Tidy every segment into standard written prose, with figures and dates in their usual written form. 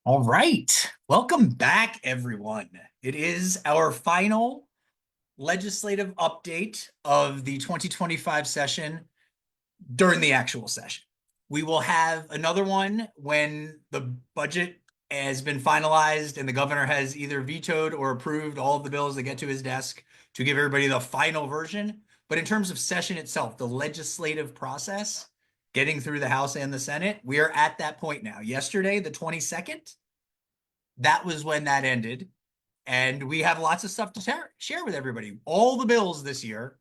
All right. Welcome back, everyone. It is our final legislative update of the 2025 session during the actual session. We will have another one when the budget has been finalized and the governor has either vetoed or approved all of the bills that get to his desk to give everybody the final version. But in terms of session itself, the legislative process, getting through the House and the Senate, we are at that point now. Yesterday, the 22nd, that was when that ended. And we have lots of stuff to share with everybody. All the bills this year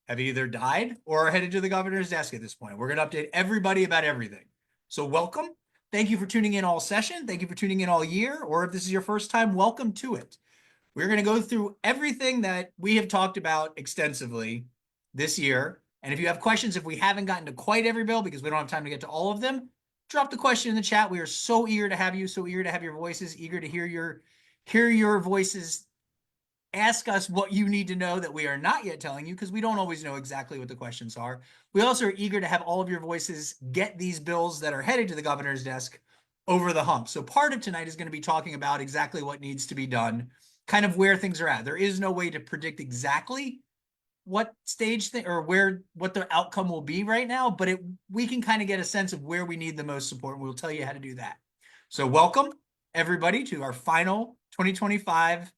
have either died or are headed to the governor's desk at this point. We're going to update everybody about everything. So welcome. Thank you for tuning in all session. Thank you for tuning in all year. Or if this is your first time, welcome to it. We're going to go through everything that we have talked about extensively this year. And if you have questions, if we haven't gotten to quite every bill because we don't have time to get to all of them, drop the question in the chat. We are so eager to have you, so eager to have your voices, eager to hear your voices. Ask us what you need to know that we are not yet telling you because we don't always know exactly what the questions are. We also are eager to have all of your voices get these bills that are headed to the governor's desk over the hump. So part of tonight is going to be talking about exactly what needs to be done, kind of where things are at. There is no way to predict exactly what stage or what the outcome will be right now, but we can kind of get a sense of where we need the most support, and we'll tell you how to do that. So welcome everybody to our final 2025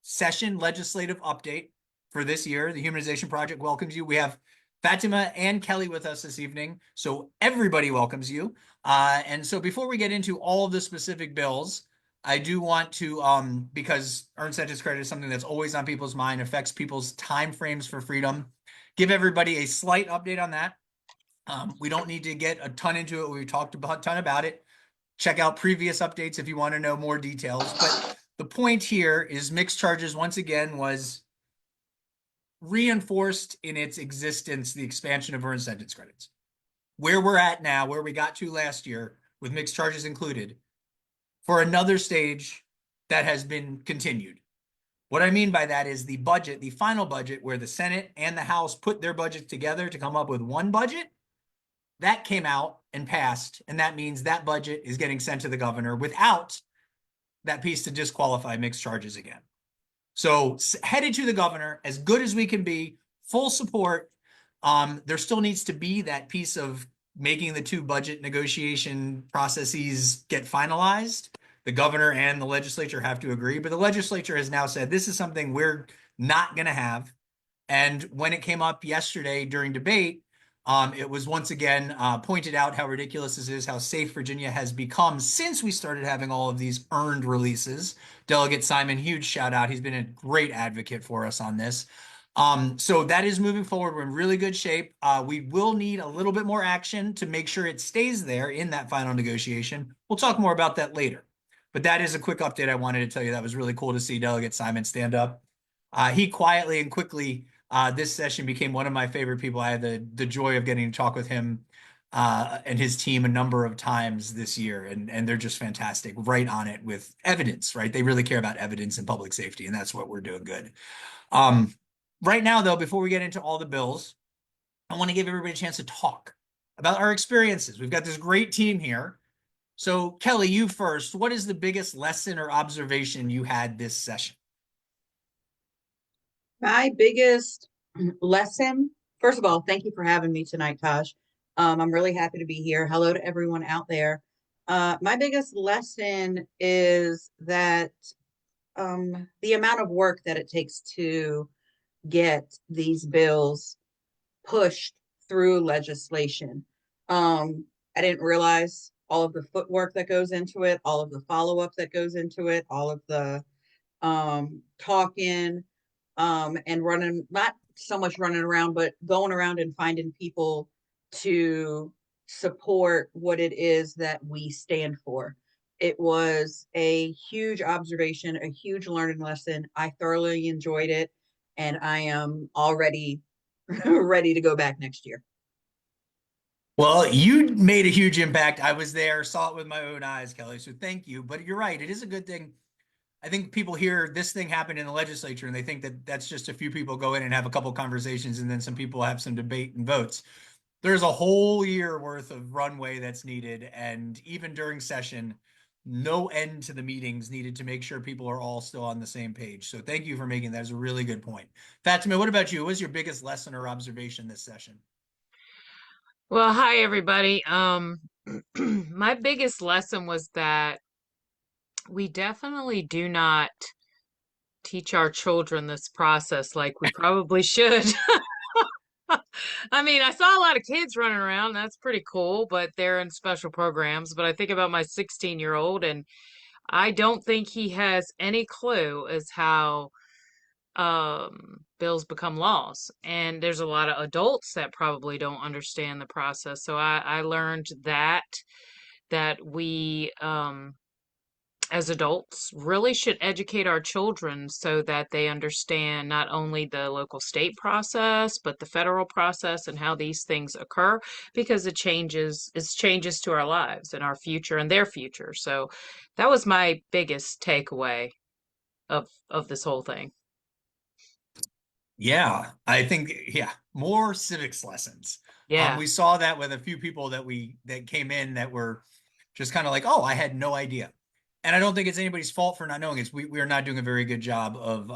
session legislative update for this year. The Humanization Project welcomes you. We have Fatima and Kelly with us this evening, so everybody welcomes you. And so before we get into all of the specific bills, I do want to, because earned sentence credit is something that's always on people's mind, affects people's time frames for freedom, give everybody a slight update on that. We don't need to get a ton into it. We talked a ton about it. Check out previous updates if you want to know more details. But the point here is mixed charges, once again, was reinforced in its existence, the expansion of earned sentence credits. Where we're at now, where we got to last year with mixed charges included, for another stage that has been continued. What I mean by that is the budget, the final budget, where the Senate and the House put their budget together to come up with one budget, that came out and passed. And that means that budget is getting sent to the governor without that piece to disqualify mixed charges again. So headed to the governor, as good as we can be, full support. There still needs to be that piece of making the two budget negotiation processes get finalized. The governor and the legislature have to agree, but the legislature has now said this is something we're not going to have. And when it came up yesterday during debate, it was once again pointed out how ridiculous this is, how safe Virginia has become since we started having all of these earned releases. Delegate Simon, huge shout out. He's been a great advocate for us on this. So that is moving forward. We're in really good shape. We will need a little bit more action to make sure it stays there in that final negotiation. We'll talk more about that later. But that is a quick update I wanted to tell you. That was really cool to see Delegate Simon stand up. He quietly and quickly this session became one of my favorite people. I had the joy of getting to talk with him and his team a number of times this year, and they're just fantastic, right on it with evidence, right? They really care about evidence and public safety, and that's what we're doing good. Um, right now, though, before we get into all the bills, I want to give everybody a chance to talk about our experiences. We've got this great team here. So, Kelly, you first. What is the biggest lesson or observation you had this session? My biggest lesson, first of all, thank you for having me tonight, Tosh. I'm really happy to be here. Hello to everyone out there. My biggest lesson is that the amount of work that it takes to get these bills pushed through legislation. I didn't realize all of the footwork that goes into it, all of the follow-up that goes into it, all of the talking and running, not so much running around, but going around and finding people to support what it is that we stand for. It was a huge observation, a huge learning lesson. I thoroughly enjoyed it, and I am already ready to go back next year. Well, you made a huge impact. I was there, saw it with my own eyes, Kelly. So thank you. But you're right. It is a good thing. I think people hear this thing happened in the legislature and they think that that's just a few people go in and have a couple conversations and then some people have some debate and votes. There's a whole year worth of runway that's needed. And even during session, no end to the meetings needed to make sure people are all still on the same page. So thank you for making that as a really good point. Fatima, what about you? What was your biggest lesson or observation this session? Well, hi everybody. My biggest lesson was that we definitely do not teach our children this process like we probably should. I mean, I saw a lot of kids running around. That's pretty cool, but they're in special programs. But I think about my 16-year-old, and I don't think he has any clue as how bills become laws. And there's a lot of adults that probably don't understand the process. So I learned that we as adults really should educate our children so that they understand not only the local state process but the federal process and how these things occur, because it changes to our lives and our future and their future. So that was my biggest takeaway of this whole thing. Yeah, I think more civics lessons. Yeah. We saw that with a few people that came in that were just kind of like, oh, I had no idea. And I don't think it's anybody's fault for not knowing. We are not doing a very good job of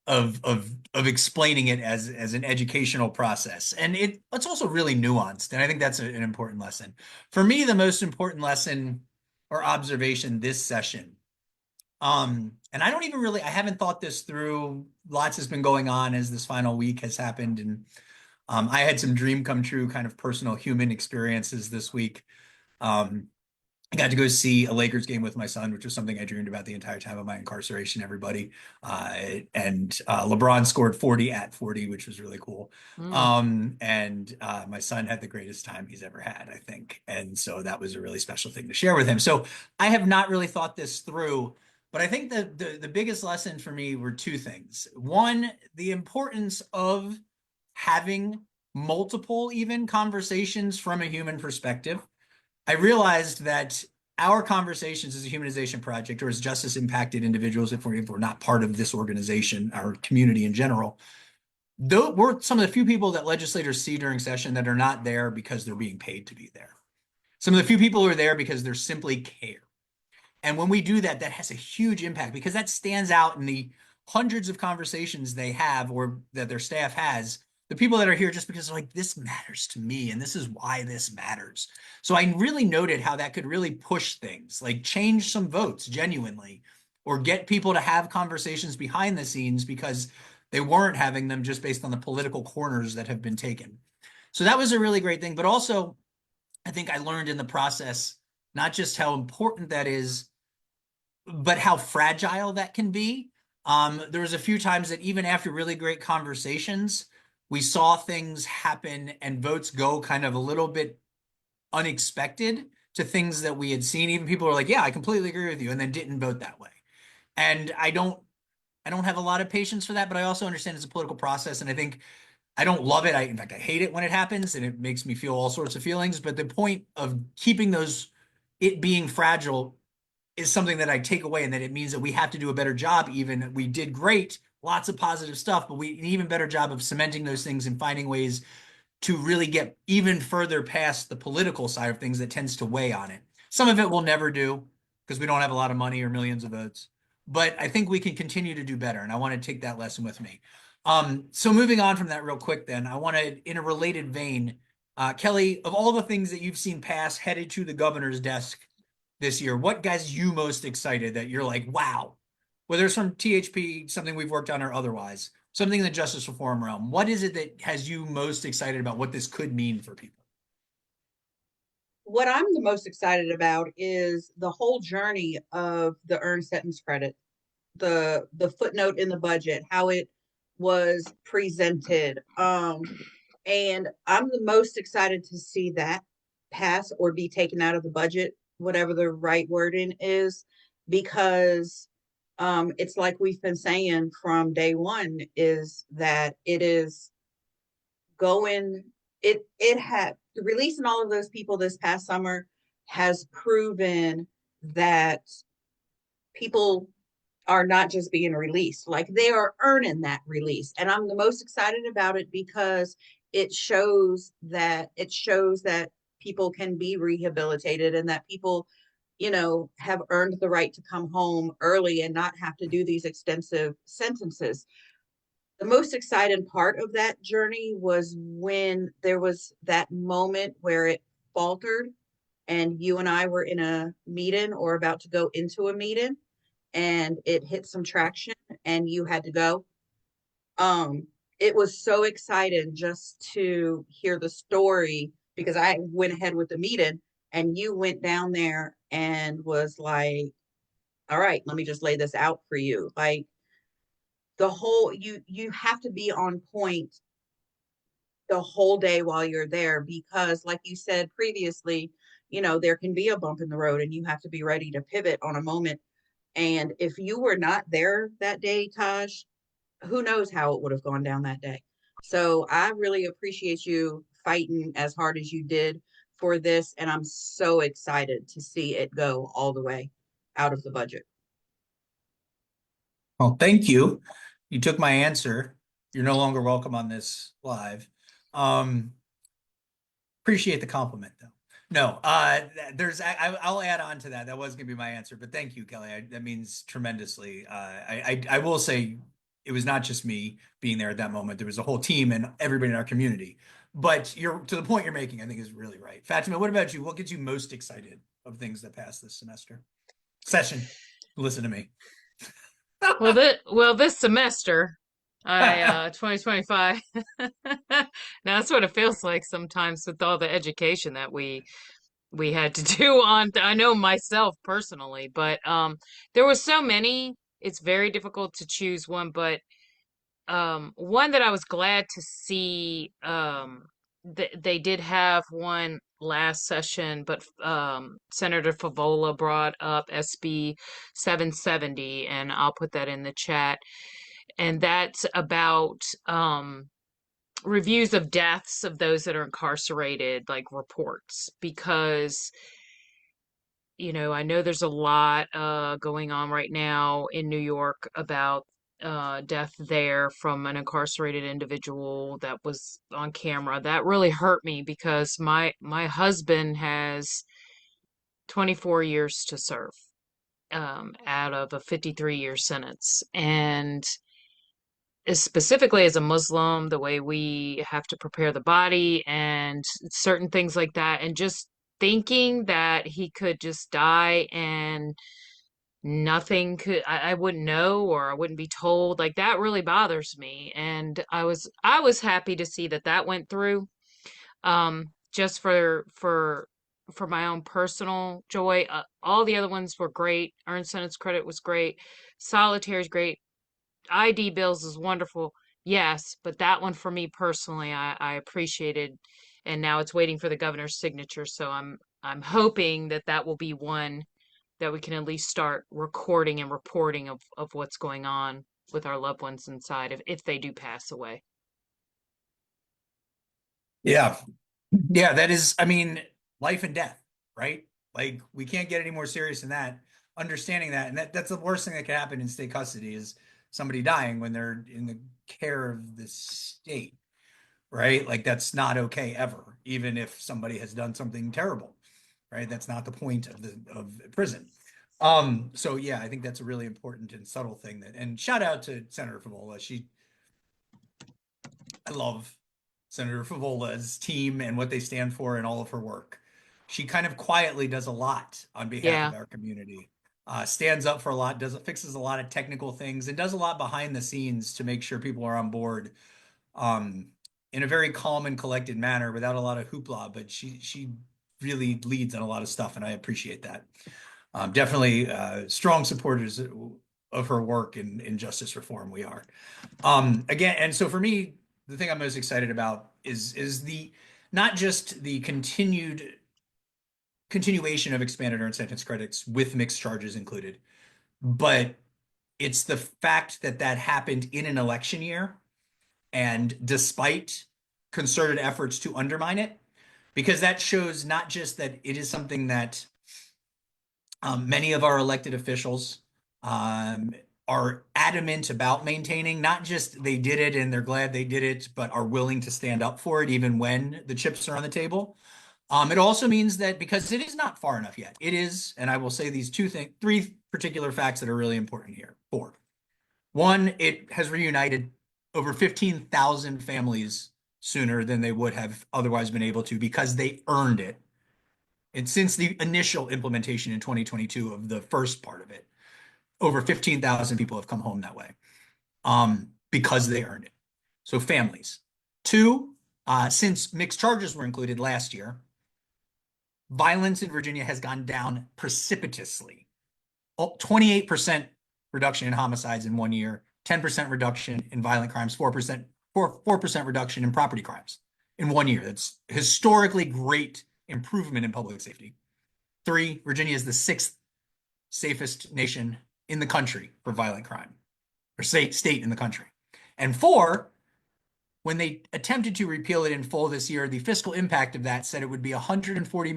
of explaining it as an educational process. And it's also really nuanced. And I think that's an important lesson. For me, the most important lesson or observation this session, and I don't even really, I haven't thought this through. Lots has been going on as this final week has happened. And I had some dream come true kind of personal human experiences this week. Um, I got to go see a Lakers game with my son, which was something I dreamed about the entire time of my incarceration, everybody. And LeBron scored 40 at 40, which was really cool. Mm. And my son had the greatest time he's ever had, I think. And so that was a really special thing to share with him. So I have not really thought this through, but I think the biggest lesson for me were two things. One, the importance of having multiple even conversations from a human perspective. I realized that our conversations as a humanization project or as justice impacted individuals, if we're not part of this organization, our community in general, though we're some of the few people that legislators see during session that are not there because they're being paid to be there. Some of the few people who are there because they're simply care. And when we do that, that has a huge impact because that stands out in the hundreds of conversations they have or that their staff has. The people that are here just because they're like, this matters to me and this is why this matters. So I really noted how that could really push things, like change some votes genuinely, or get people to have conversations behind the scenes because they weren't having them just based on the political corners that have been taken. So that was a really great thing. But also, I think I learned in the process not just how important that is, but how fragile that can be. There was a few times that even after really great conversations, we saw things happen and votes go kind of a little bit unexpected to things that we had seen. Even people were like, "Yeah, I completely agree with you," and then didn't vote that way. And I don't have a lot of patience for that, but I also understand it's a political process, and I think I don't love it. In fact, I hate it when it happens, and it makes me feel all sorts of feelings. But the point of keeping it being fragile is something that I take away, and that it means that we have to do a better job. Even we did great, lots of positive stuff, but we an even better job of cementing those things and finding ways to really get even further past the political side of things that tends to weigh on it. Some of it we'll never do because we don't have a lot of money or millions of votes, but I think we can continue to do better, and I want to take that lesson with me. So moving on from that real quick, then I want to, in a related vein, Kelly, of all the things that you've seen pass headed to the governor's desk this year, what guys you most excited that you're like, wow, whether it's from THP, something we've worked on or otherwise, something in the justice reform realm, what is it that has you most excited about what this could mean for people? What I'm the most excited about is the whole journey of the earned sentence credit, the footnote in the budget, how it was presented. And I'm the most excited to see that pass or be taken out of the budget, whatever the right wording is, because it's like we've been saying from day one, is that it is going, it had releasing all of those people this past summer has proven that people are not just being released, like they are earning that release. And I'm the most excited about it because it shows that people can be rehabilitated and that people, have earned the right to come home early and not have to do these extensive sentences. The most exciting part of that journey was when there was that moment where it faltered and you and I were in a meeting or about to go into a meeting and it hit some traction and you had to go. Um, it was so exciting just to hear the story because I went ahead with the meeting and you went down there and was like, all right, let me just lay this out for you. Like the whole you have to be on point the whole day while you're there because like you said previously, there can be a bump in the road and you have to be ready to pivot on a moment. And if you were not there that day, Taj, who knows how it would have gone down that day. So I really appreciate you fighting as hard as you did for this. And I'm so excited to see it go all the way out of the budget. Well, thank you. You took my answer. You're no longer welcome on this live. Um, Appreciate the compliment though. No, I'll add on to that. That was gonna be my answer, but thank you, Kelly. That means tremendously. I will say it was not just me being there at that moment. There was a whole team and everybody in our community. But you're to the point you're making, I think is really right. Fatima, what about you? What gets you most excited of things that passed this semester? Session. Listen to me. This semester, I 2025. Now that's what it feels like sometimes with all the education that we had to do on. I know myself personally, but there were so many. It's very difficult to choose one, but one that I was glad to see. They did have one last session, but Senator Favola brought up SB 770, and I'll put that in the chat. And that's about reviews of deaths of those that are incarcerated, like reports, because I know there's a lot going on right now in New York about death there from an incarcerated individual that was on camera. That really hurt me because my husband has 24 years to serve out of a 53-year sentence. And specifically as a Muslim, the way we have to prepare the body and certain things like that, and just thinking that he could just die and nothing could I wouldn't know or I wouldn't be told, like that really bothers me. And I was happy to see that that went through, just for my own personal joy. All the other ones were great. Earned sentence credit was great. Solitaire is great. ID bills is wonderful. Yes, but that one for me personally, I appreciated, and now it's waiting for the governor's signature. So I'm hoping that that will be one that we can at least start recording and reporting of what's going on with our loved ones inside if they do pass away. Yeah. Yeah, that is, I mean, life and death, right? Like we can't get any more serious than that. Understanding that, and that's the worst thing that can happen in state custody is somebody dying when they're in the care of the state, right? Like that's not okay ever, even if somebody has done something terrible, right? That's not the point of the of prison. So yeah, I think that's a really important and subtle thing and shout out to Senator Favola. I love Senator Favola's team and what they stand for and all of her work. She kind of quietly does a lot on behalf Yeah. of our community, stands up for a lot, fixes a lot of technical things, and does a lot behind the scenes to make sure people are on board, um, in a very calm and collected manner without a lot of hoopla. But she really leads on a lot of stuff, and I appreciate that. Definitely strong supporters of her work in justice reform. We are. Again, and so for me, the thing I'm most excited about is the not just the continuation of expanded earned sentence credits with mixed charges included, but it's the fact that that happened in an election year and despite concerted efforts to undermine it, because that shows not just that it is something that many of our elected officials um, are adamant about maintaining. Not just they did it and they're glad they did it, but are willing to stand up for it even when the chips are on the table. It also means that because it is not far enough yet, it is, and I will say these three particular facts that are really important here. Four. One, it has reunited over 15,000 families sooner than they would have otherwise been able to because they earned it. And since the initial implementation in 2022 of the first part of it, over 15,000 people have come home that way because they earned it. So families. Two, since mixed charges were included last year, violence in Virginia has gone down precipitously. 28% reduction in homicides in 1 year, 10% reduction in violent crimes, 4% reduction in property crimes in 1 year. That's historically great improvement in public safety. Three, Virginia is the sixth safest nation in the country for violent crime, or state in the country. And four, when they attempted to repeal it in full this year, the fiscal impact of that said it would be $140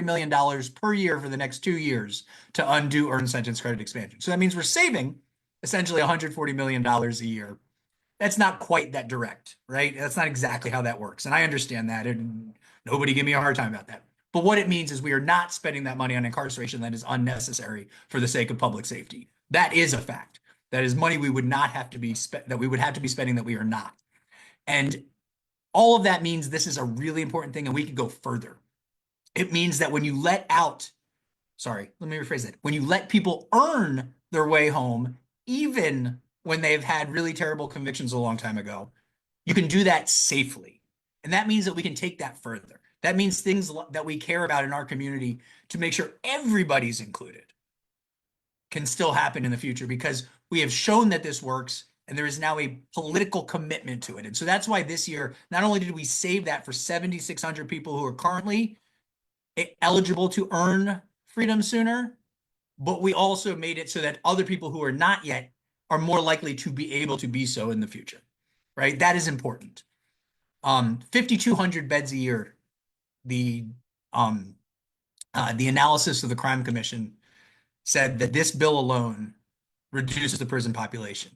million per year for the next 2 years to undo earned sentence credit expansion. So that means we're saving essentially $140 million a year. That's not quite that direct, right? That's not exactly how that works. And I understand that. And nobody give me a hard time about that. But what it means is we are not spending that money on incarceration that is unnecessary for the sake of public safety. That is a fact. That is money we would not have to be that we would have to be spending that we are not. And all of that means this is a really important thing, and we could go further. It means that when you let people earn their way home, even when they've had really terrible convictions a long time ago, you can do that safely. And that means that we can take that further. That means things that we care about in our community to make sure everybody's included can still happen in the future because we have shown that this works and there is now a political commitment to it. And so that's why this year, not only did we save that for 7,600 people who are currently eligible to earn freedom sooner, but we also made it so that other people who are not yet are more likely to be able to be so in the future, right? That is important. 5,200 beds a year. The analysis of the Crime Commission said that this bill alone reduces the prison population.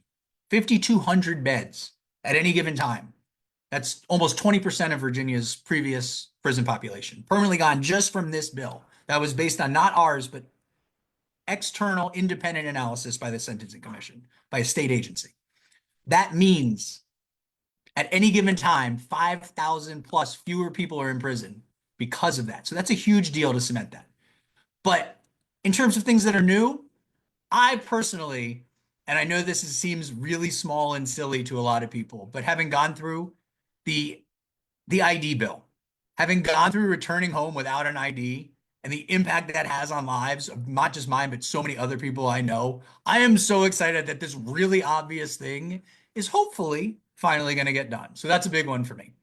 5,200 beds at any given time. That's almost 20% of Virginia's previous prison population, permanently gone just from this bill. That was based on not ours, but external independent analysis by the Sentencing Commission, by a state agency. That means at any given time, 5,000 plus fewer people are in prison because of that. So that's a huge deal to cement that. But in terms of things that are new, I personally, and I know seems really small and silly to a lot of people, but having gone through the ID bill, having gone through returning home without an ID and the impact that has on lives of not just mine, but so many other people I know, I am so excited that this really obvious thing is hopefully finally going to get done. So that's a big one for me.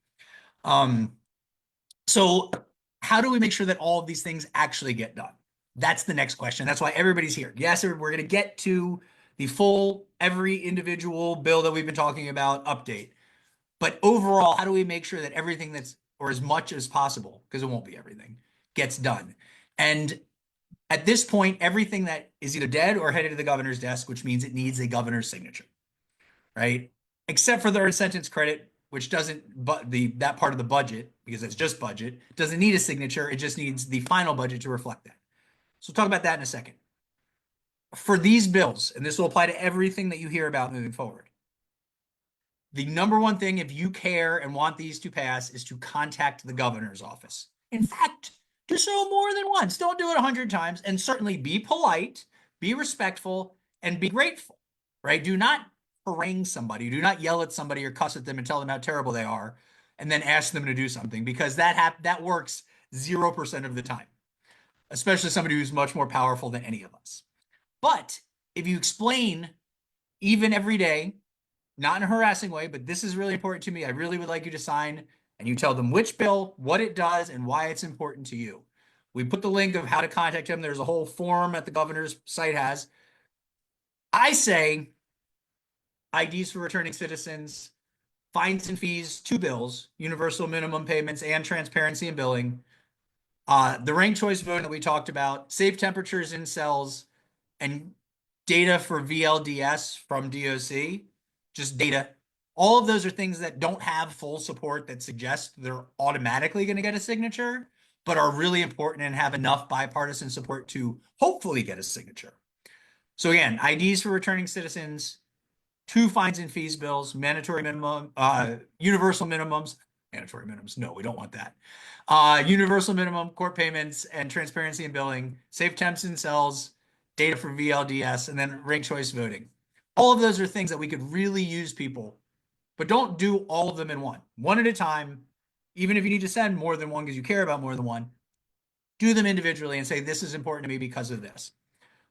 So how do we make sure that all of these things actually get done? That's the next question. That's why everybody's here. Yes, we're going to get to the full every individual bill that we've been talking about update. But overall, how do we make sure that everything or as much as possible, because it won't be everything, gets done? And at this point, everything that is either dead or headed to the governor's desk, which means it needs a governor's signature, right? Except for the earned sentence credit, which doesn't, but that part of the budget, because it's just budget, doesn't need a signature. It just needs the final budget to reflect that. So we'll talk about that in a second. For these bills, and this will apply to everything that you hear about moving forward, the number one thing, if you care and want these to pass, is to contact the governor's office. In fact, do so more than once. Don't do it 100 times. And certainly be polite, be respectful, and be grateful, right? Do not harangue somebody. Do not yell at somebody or cuss at them and tell them how terrible they are and then ask them to do something, because that works 0% of the time, especially somebody who's much more powerful than any of us. But if you explain, even every day, not in a harassing way, but this is really important to me, I really would like you to sign, and you tell them which bill, what it does, and why it's important to you. We put the link of how to contact him. There's a whole form that the governor's site has. I say IDs for returning citizens, fines and fees, 2 bills, universal minimum payments, and transparency in billing. The ranked choice voting that we talked about, safe temperatures in cells, and data for VLDS from DOC, just data. All of those are things that don't have full support that suggest they're automatically going to get a signature, but are really important and have enough bipartisan support to hopefully get a signature. So again, IDs for returning citizens, 2 fines and fees bills, mandatory minimum, universal minimums, mandatory minimums. No, we don't want that. Universal minimum court payments and transparency in billing, safe temps and cells, data for VLDS, and then ranked choice voting. All of those are things that we could really use people, but don't do all of them in one at a time. Even if you need to send more than one because you care about more than one, do them individually and say, this is important to me because of this.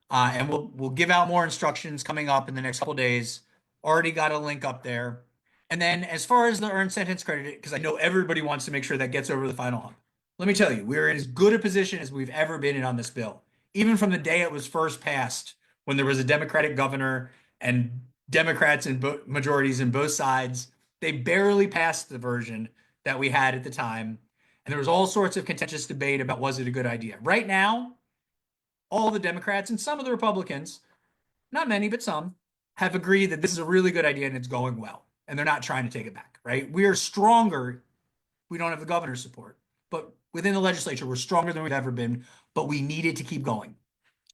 And we'll give out more instructions coming up in the next couple of days. Already got a link up there. And then as far as the earned sentence credit, because I know everybody wants to make sure that gets over the final hump. Let me tell you, we're in as good a position as we've ever been in on this bill. Even from the day it was first passed, when there was a Democratic governor and Democrats and majorities in both sides, they barely passed the version that we had at the time. And there was all sorts of contentious debate about was it a good idea. Right now, all the Democrats and some of the Republicans, not many, but some, have agreed that this is a really good idea and it's going well. And they're not trying to take it back, right? We are stronger. We don't have the governor's support, but within the legislature, we're stronger than we've ever been, but we need it to keep going.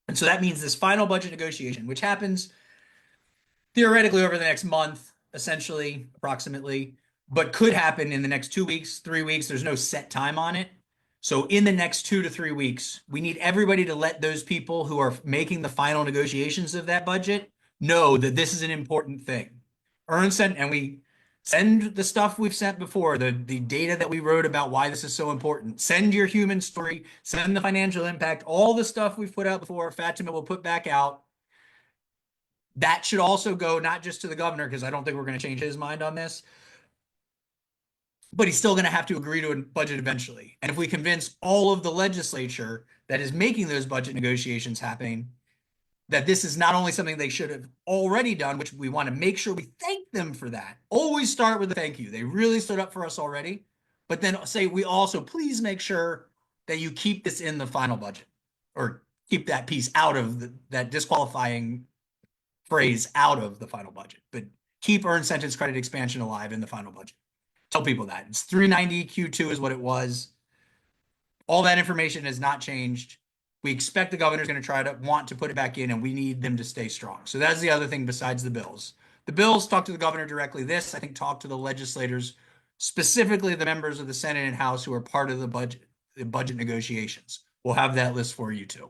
And so that means this final budget negotiation, which happens theoretically over the next month, essentially, approximately, but could happen in the next 2 weeks, 3 weeks. There's no set time on it. So in the next 2 to 3 weeks, we need everybody to let those people who are making the final negotiations of that budget know that this is an important thing. And we send the stuff we've sent before, the data that we wrote about why this is so important. Send your human story, send the financial impact, all the stuff we've put out before, Fatima will put back out. That should also go not just to the governor, because I don't think we're going to change his mind on this, but he's still going to have to agree to a budget eventually. And if we convince all of the legislature that is making those budget negotiations happening, that this is not only something they should have already done, which we want to make sure we thank them for that. Always start with a thank you. They really stood up for us already. But then say, we also please make sure that you keep this in the final budget, or keep that piece out of that disqualifying phrase out of the final budget, but keep earned sentence credit expansion alive in the final budget. Tell people that it's 390 Q2 is what it was. All that information has not changed. We expect the governor's going to try to want to put it back in, and we need them to stay strong. So that's the other thing besides the bills. The bills talk to the governor directly. This, I think, talk to the legislators, specifically the members of the Senate and House who are part of the budget negotiations. We'll have that list for you too.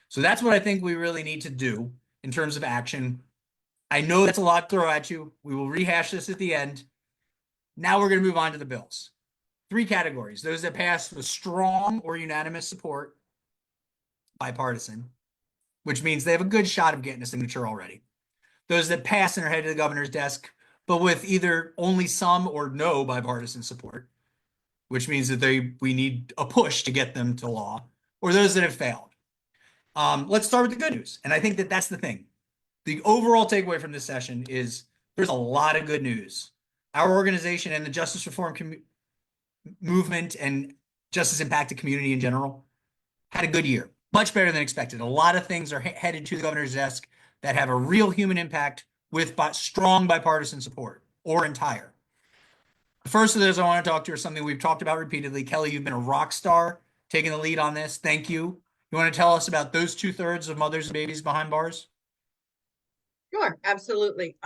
So that's what I think we really need to do in terms of action. I know that's a lot to throw at you. We will rehash this at the end. Now we're going to move on to the bills. 3 categories: those that pass with strong or unanimous support, bipartisan, which means they have a good shot of getting a signature already. Those that pass and are headed to the governor's desk, but with either only some or no bipartisan support, which means that we need a push to get them to law, or those that have failed. Let's start with the good news. And I think that that's the thing. The overall takeaway from this session is there's a lot of good news. Our organization and the justice reform movement and justice impacted community in general had a good year, much better than expected. A lot of things are headed to the governor's desk that have a real human impact with strong bipartisan support or entire. The first of those I want to talk to is something we've talked about repeatedly. Kelly, you've been a rock star taking the lead on this. Thank you. You want to tell us about those 2/3 of mothers and babies behind bars? Sure, absolutely.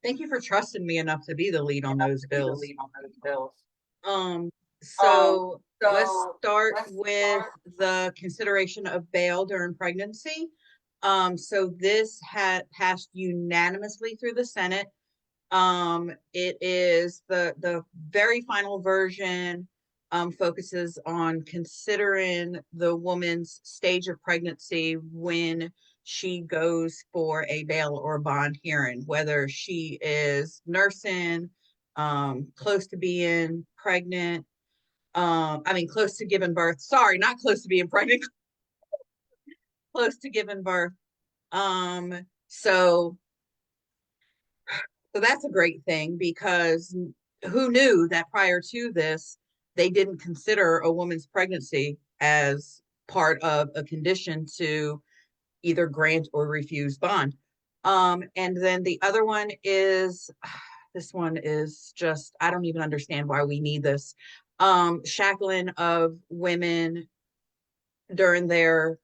Thank you for trusting me enough to be the lead on those bills. Um, so let's start with the consideration of bail during pregnancy. So this had passed unanimously through the Senate. It is the very final version, focuses on considering the woman's stage of pregnancy when she goes for a bail or bond hearing, whether she is nursing, close to being pregnant, close to giving birth. Sorry, not close to being pregnant, close to giving birth. So that's a great thing, because who knew that prior to this, they didn't consider a woman's pregnancy as part of a condition to either grant or refuse bond. And then the other one is, this one is just, I don't even understand why we need this. shackling of women during their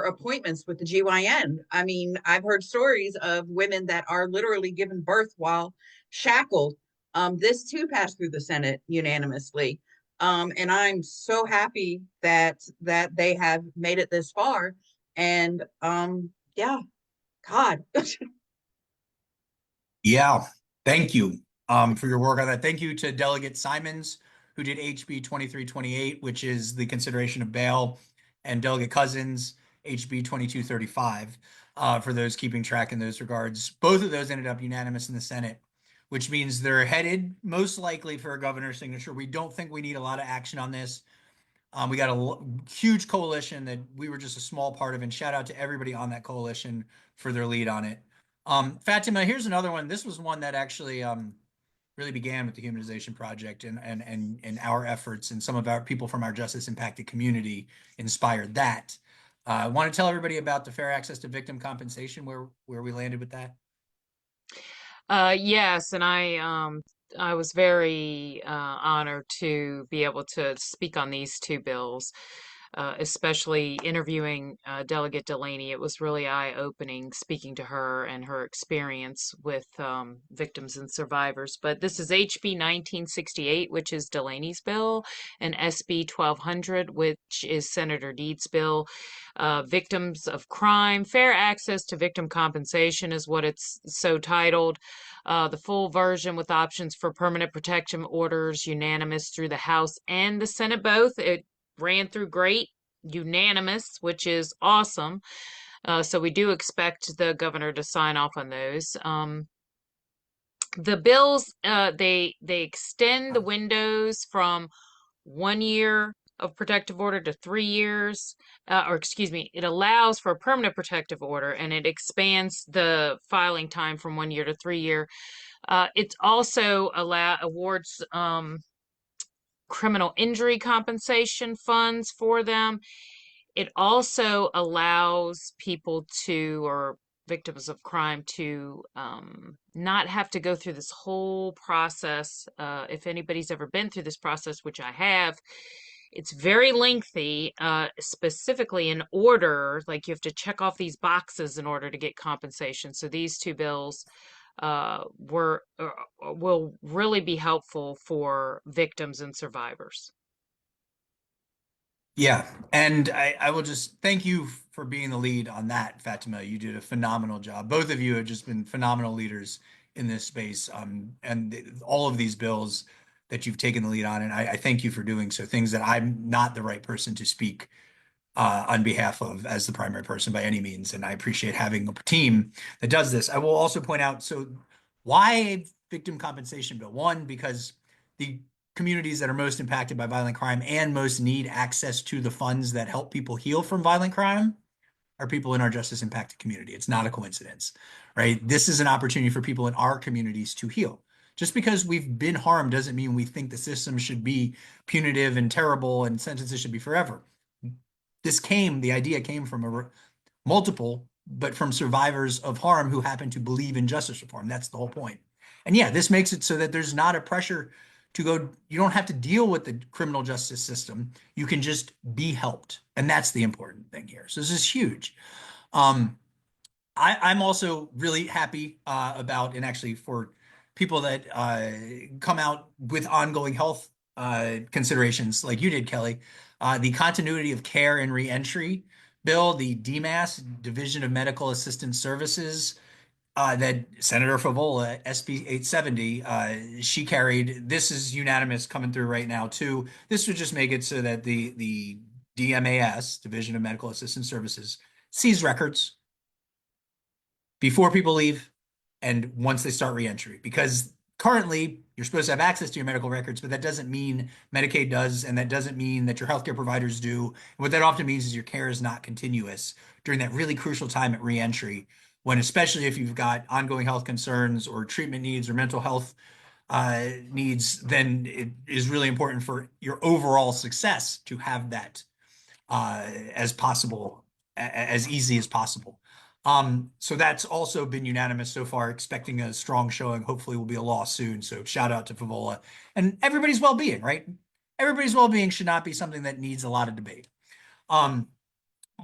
appointments with the GYN. I mean, I've heard stories of women that are literally given birth while shackled. This too passed through the Senate unanimously. And I'm so happy that they have made it this far. And yeah, God. Yeah, thank you for your work on that. Thank you to Delegate Simons, who did HB 2328, which is the consideration of bail, and Delegate Cousins, HB 2235, for those keeping track in those regards. Both of those ended up unanimous in the Senate, which means they're headed most likely for a governor's signature. We don't think we need a lot of action on this. We got a huge coalition that we were just a small part of, and shout out to everybody on that coalition for their lead on it. Fatima, here's another one. This was one that actually really began with the Humanization Project, and our efforts, and some of our people from our justice impacted community inspired that. I want to tell everybody about the fair access to victim compensation, where we landed with that. Yes, and I was very honored to be able to speak on these two bills, especially interviewing Delegate Delaney. It was really eye-opening speaking to her and her experience with victims and survivors. But this is HB 1968, which is Delaney's bill, and SB 1200, which is Senator Deed's bill. Victims of crime, fair access to victim compensation is what it's so titled. The full version with options for permanent protection orders, unanimous through the House and the Senate both. It ran through great, unanimous, which is awesome. So we do expect the governor to sign off on those. The bills, they extend the windows from 1 year of protective order to 3 years, or excuse me, it allows for a permanent protective order, and it expands the filing time from 1 year to 3 year. It also awards criminal injury compensation funds for them. It also allows people to, or victims of crime, to not have to go through this whole process. If anybody's ever been through this process, which I have, it's very lengthy, specifically in order, like you have to check off these boxes in order to get compensation. So these two bills will really be helpful for victims and survivors. Yeah, and I will just thank you for being the lead on that, Fatima. You did a phenomenal job. Both of you have just been phenomenal leaders in this space, and all of these bills that you've taken the lead on, and I thank you for doing so. Things that I'm not the right person to speak on behalf of as the primary person by any means, and I appreciate having a team that does this. I will also point out, so why victim compensation bill? One, because the communities that are most impacted by violent crime and most need access to the funds that help people heal from violent crime are people in our justice impacted community. It's not a coincidence, right? This is an opportunity for people in our communities to heal. Just because we've been harmed doesn't mean we think the system should be punitive and terrible and sentences should be forever. The idea came from multiple, but from survivors of harm who happen to believe in justice reform. That's the whole point. And yeah, this makes it so that there's not a pressure to go, you don't have to deal with the criminal justice system. You can just be helped. And that's the important thing here. So this is huge. Um, I'm also really happy about, and actually for people that come out with ongoing health considerations like you did, Kelly, the continuity of care and reentry bill, the DMAS, Division of Medical Assistance Services, that Senator Favola, SB 870, she carried. This is unanimous coming through right now too. This would just make it so that the DMAS, Division of Medical Assistance Services, sees records before people leave and once they start reentry. Because currently, you're supposed to have access to your medical records, but that doesn't mean Medicaid does, and that doesn't mean that your healthcare providers do. And what that often means is your care is not continuous during that really crucial time at reentry, when especially if you've got ongoing health concerns or treatment needs or mental health needs, then it is really important for your overall success to have that as possible, as easy as possible. So that's also been unanimous so far, expecting a strong showing. Hopefully will be a law soon. So shout out to Favola and everybody's well-being, right? Everybody's well-being should not be something that needs a lot of debate. Um,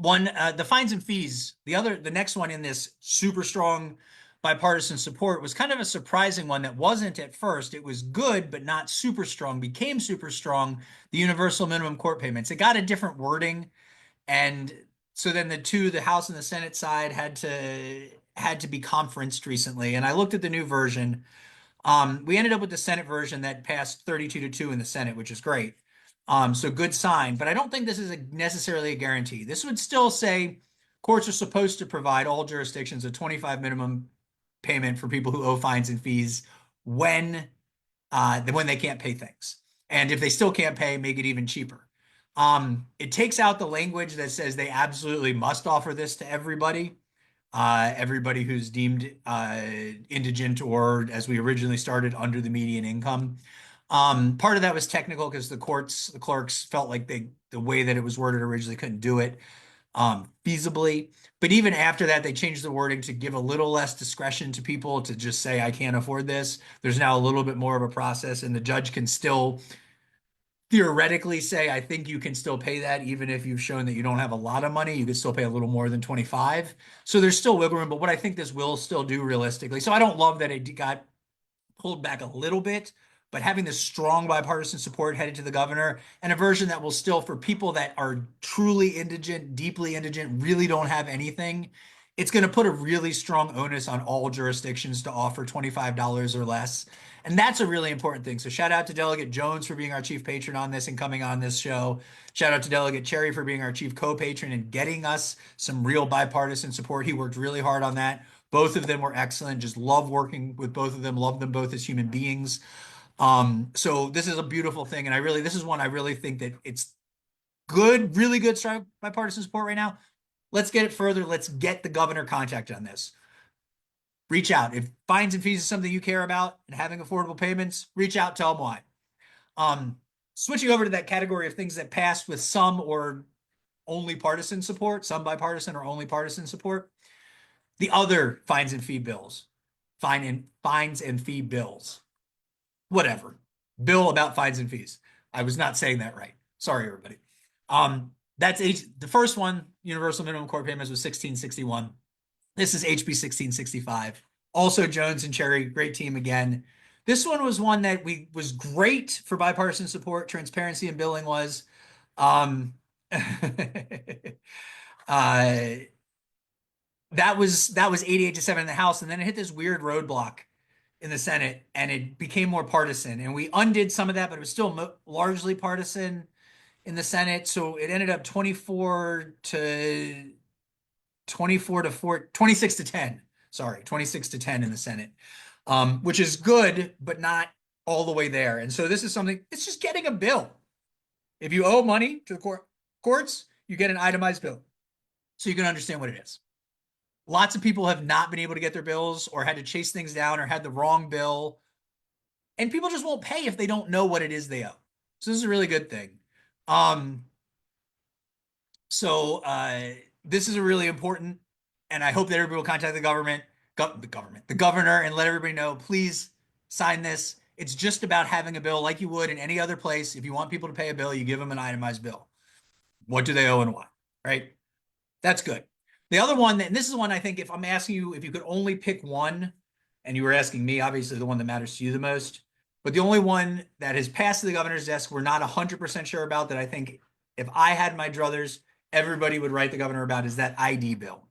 the fines and fees, the next one in this super strong bipartisan support was kind of a surprising one that wasn't at first. It was good, but not super strong, became super strong. The universal minimum court payments. It got a different wording. And so then the House and the Senate side had to be conferenced recently. And I looked at the new version. We ended up with the Senate version that passed 32-2 in the Senate, which is great. So good sign, but I don't think this is necessarily a guarantee. This would still say courts are supposed to provide all jurisdictions a 25 minimum payment for people who owe fines and fees when when they can't pay things. And if they still can't pay, make it even cheaper. It takes out the language that says they absolutely must offer this to everybody. Everybody who's deemed indigent or, as we originally started, under the median income. Part of that was technical because the clerks felt like the way that it was worded originally couldn't do it feasibly. But even after that, they changed the wording to give a little less discretion to people to just say, I can't afford this. There's now a little bit more of a process, and the judge can still theoretically say, I think you can still pay that even if you've shown that you don't have a lot of money. You could still pay a little more than 25. So there's still wiggle room. But what I think this will still do realistically, so I don't love that it got pulled back a little bit, but having this strong bipartisan support headed to the governor and a version that will still, for people that are truly indigent, deeply indigent, really don't have anything, it's going to put a really strong onus on all jurisdictions to offer $25 or less. And that's a really important thing. So shout out to Delegate Jones for being our chief patron on this and coming on this show. Shout out to Delegate Cherry for being our chief co-patron and getting us some real bipartisan support. He worked really hard on that. Both of them were excellent. Just love working with both of them. Love them both as human beings. So this is a beautiful thing. And this is one I really think that it's good, really good strong bipartisan support right now. Let's get it further. Let's get the governor contacted on this. Reach out. If fines and fees is something you care about and having affordable payments, reach out, tell them why. Switching over to that category of things that passed with some or only partisan support, some bipartisan or only partisan support. The other fines and fee bills, fines and fee bills, whatever. Bill about fines and fees. I was not saying that right. Sorry, everybody. That's the first one, universal minimum court payments, was 1661. This is HB 1665. Also Jones and Cherry, great team again. This one was one that was great for bipartisan support, transparency, and billing was. Um, that was 88-7 in the House, and then it hit this weird roadblock in the Senate, and it became more partisan. And we undid some of that, but it was still largely partisan in the Senate. So it ended up 26 to 10. Sorry, 26 to 10 in the Senate, which is good, but not all the way there. And so this is something, it's just getting a bill. If you owe money to the courts, you get an itemized bill so you can understand what it is. Lots of people have not been able to get their bills or had to chase things down or had the wrong bill. And people just won't pay if they don't know what it is they owe. So this is a really good thing. This is a really important, and I hope that everybody will contact the governor, and let everybody know, please sign this. It's just about having a bill like you would in any other place. If you want people to pay a bill, you give them an itemized bill. What do they owe and why, right? That's good. The other one, and this is one I think if I'm asking you if you could only pick one, and you were asking me, obviously the one that matters to you the most, but the only one that has passed to the governor's desk we're not 100% sure about, that I think if I had my druthers, everybody would write the governor about, is that ID bill.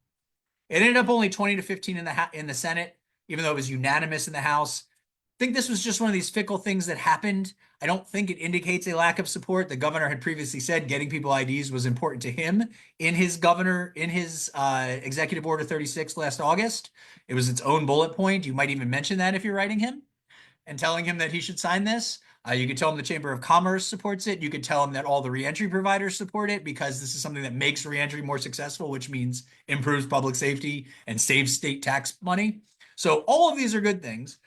It ended up only 20 to 15 in the Senate, even though it was unanimous in the House. I think this was just one of these fickle things that happened. I don't think it indicates a lack of support. The governor had previously said getting people IDs was important to him in his Executive Order 36 last August. It was its own bullet point. You might even mention that if you're writing him and telling him that he should sign this. You could tell him the Chamber of Commerce supports it. You could tell him that all the reentry providers support it because this is something that makes reentry more successful, which means improves public safety and saves state tax money. So all of these are good things.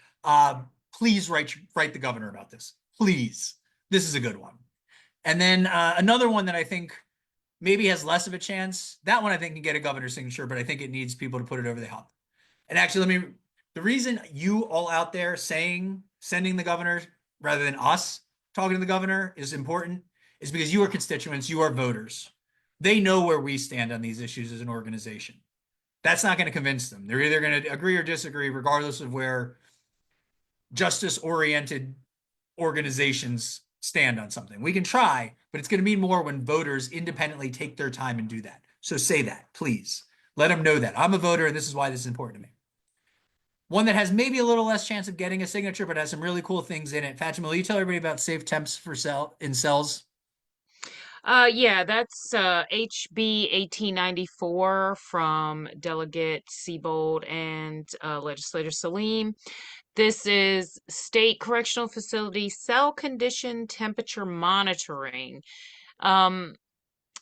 Please write the governor about this. Please. This is a good one. And then another one that I think maybe has less of a chance. That one I think can get a governor's signature, but I think it needs people to put it over the hump. And actually, the reason you all out there sending the governor rather than us talking to the governor is important is because you are constituents, you are voters. They know where we stand on these issues as an organization. That's not going to convince them. They're either going to agree or disagree, regardless of where justice oriented organizations stand on something. We can try, but it's going to mean more when voters independently take their time and do that. So say that, please. Let them know that. I'm a voter and this is why this is important to me. One that has maybe a little less chance of getting a signature, but has some really cool things in it. Fatima, will you tell everybody about safe temps for in cells? Yeah, that's HB 1894 from Delegate Siebold and Legislator Salim. This is state correctional facility cell condition temperature monitoring. Um,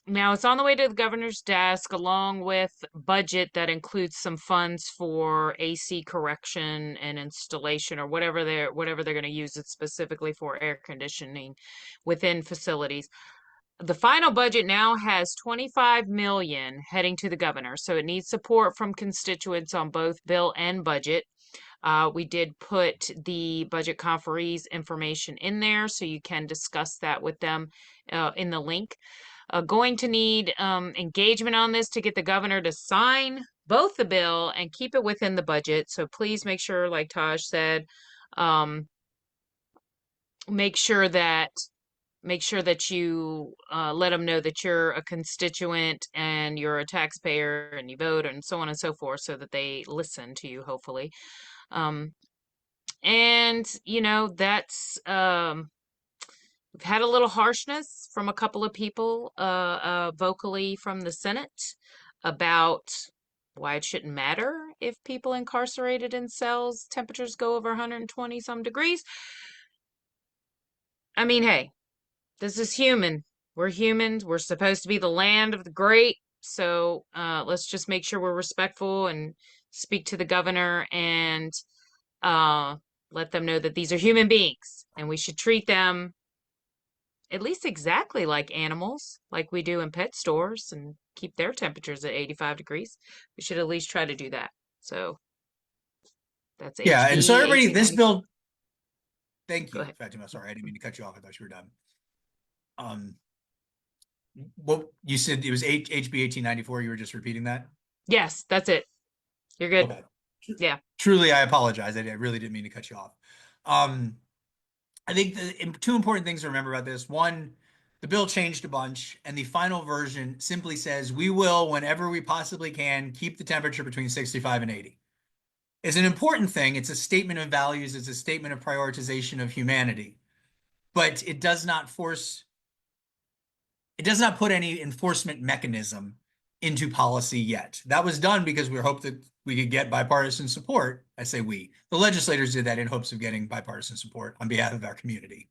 Now it's on the way to the governor's desk along with budget that includes some funds for AC correction and installation or whatever they're going to use it specifically for air conditioning within facilities. The final budget now has 25 million heading to the governor, so it needs support from constituents on both bill and budget. We did put the budget conferees information in there, so you can discuss that with them in the link. Going to need engagement on this to get the governor to sign both the bill and keep it within the budget. So please make sure, like Taj said, um, make sure that you let them know that you're a constituent and you're a taxpayer and you vote and so on and so forth so that they listen to you, hopefully. Um, and that's we've had a little harshness from a couple of people vocally from the Senate about why it shouldn't matter if people incarcerated in cells temperatures go over 120 some degrees. I mean, hey, this is human. We're humans. We're supposed to be the land of the great. So let's just make sure we're respectful and speak to the governor and uh, let them know that these are human beings and we should treat them at least exactly like animals, like we do in pet stores and keep their temperatures at 85 degrees. We should at least try to do that. So that's Yeah, and so HB everybody, this 1894. bill, thank Go you, ahead. Fatima. Sorry, I didn't mean to cut you off. I thought you were done. Um, what you said it was HB 1894. You were just repeating that. Yes, that's it. You're good. Okay. Yeah. Truly, I apologize. I really didn't mean to cut you off. Um, I think the two important things to remember about this. One, the bill changed a bunch, and the final version simply says we will, whenever we possibly can, keep the temperature between 65 and 80. It's an important thing. It's a statement of values. It's a statement of prioritization of humanity. But it does not put any enforcement mechanism into policy yet. That was done because we hoped that we could get bipartisan support. I say we. The legislators did that in hopes of getting bipartisan support on behalf of our community.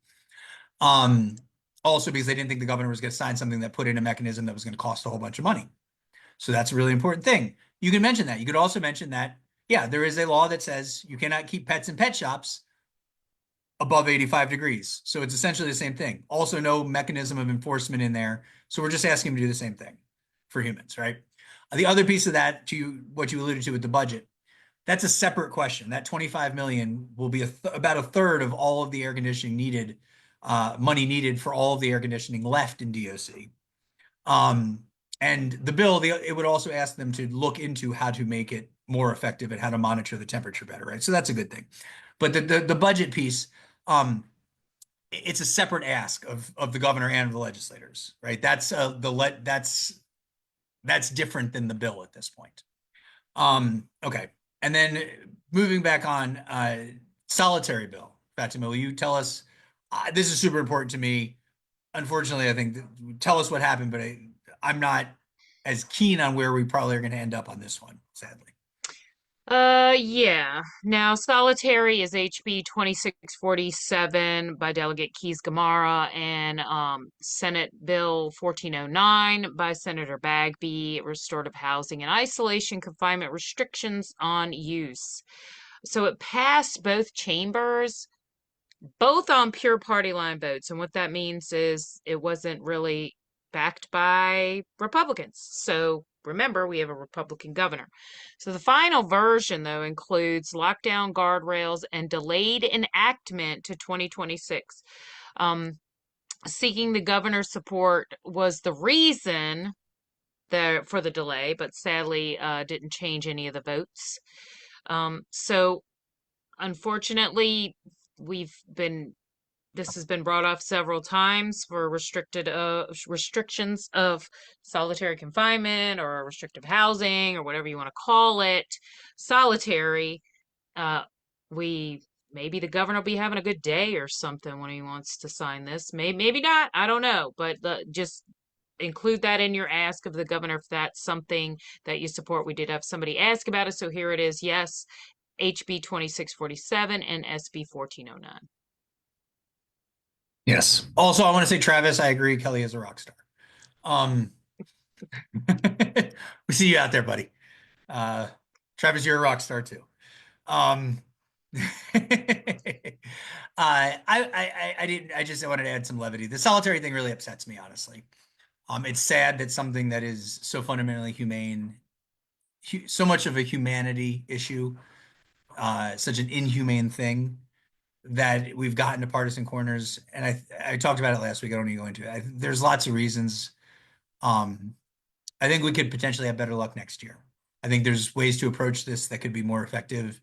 Um, Also because they didn't think the governor was going to sign something that put in a mechanism that was going to cost a whole bunch of money. So that's a really important thing. You can mention that. You could also mention that, yeah, there is a law that says you cannot keep pets in pet shops above 85 degrees. So it's essentially the same thing. Also, no mechanism of enforcement in there. So we're just asking them to do the same thing for humans, right? The other piece of that, to what you alluded to with the budget, that's a separate question. That 25 million will be about a third of all of the air conditioning needed, money needed for all of the air conditioning left in DOC. And the bill, it would also ask them to look into how to make it more effective and how to monitor the temperature better, right? So that's a good thing. But the budget piece, it's a separate ask of the governor and the legislators, right? That's different than the bill at this point. Okay, and then moving back on solitary bill, Fatima, will you tell us? This is super important to me. Unfortunately, I think tell us what happened, but I'm not as keen on where we probably are going to end up on this one, sadly. Yeah. Now, solitary is HB 2647 by Delegate Keys Gamara and Senate Bill 1409 by Senator Bagby, restorative housing and isolation confinement restrictions on use. So it passed both chambers, both on pure party line votes. And what that means is it wasn't really backed by Republicans. So remember, we have a Republican governor. So the final version, though, includes lockdown guardrails and delayed enactment to 2026. Seeking the governor's support was the reason for the delay, but sadly didn't change any of the votes. So unfortunately, we've been this has been brought up several times for restrictions of solitary confinement or restrictive housing or whatever you want to call it, solitary. Uh, we maybe the governor will be having a good day or something when he wants to sign this. Maybe not. I don't know, but just include that in your ask of the governor if that's something that you support. We did have somebody ask about it, so here it is. Yes, HB 2647 and SB 1409. Yes. Also, I want to say, Travis, I agree. Kelly is a rock star. Um, we see you out there, buddy. Travis, you're a rock star too. I didn't. I just wanted to add some levity. The solitary thing really upsets me, honestly. It's sad that something that is so fundamentally humane, so much of a humanity issue, such an inhumane thing, that we've gotten to partisan corners. And I talked about it last week. I don't need to go into it. There's lots of reasons. I think we could potentially have better luck next year. I think there's ways to approach this that could be more effective,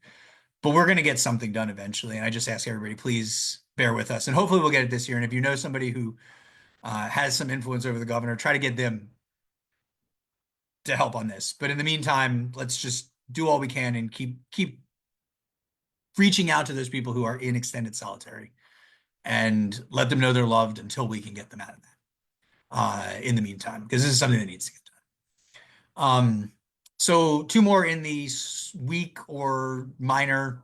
but we're going to get something done eventually. And I just ask everybody, please bear with us. And hopefully we'll get it this year. And if you know somebody who has some influence over the governor, try to get them to help on this. But in the meantime, let's just do all we can and keep reaching out to those people who are in extended solitary and let them know they're loved until we can get them out of that. In the meantime, because this is something that needs to get done. So two more in the weak or minor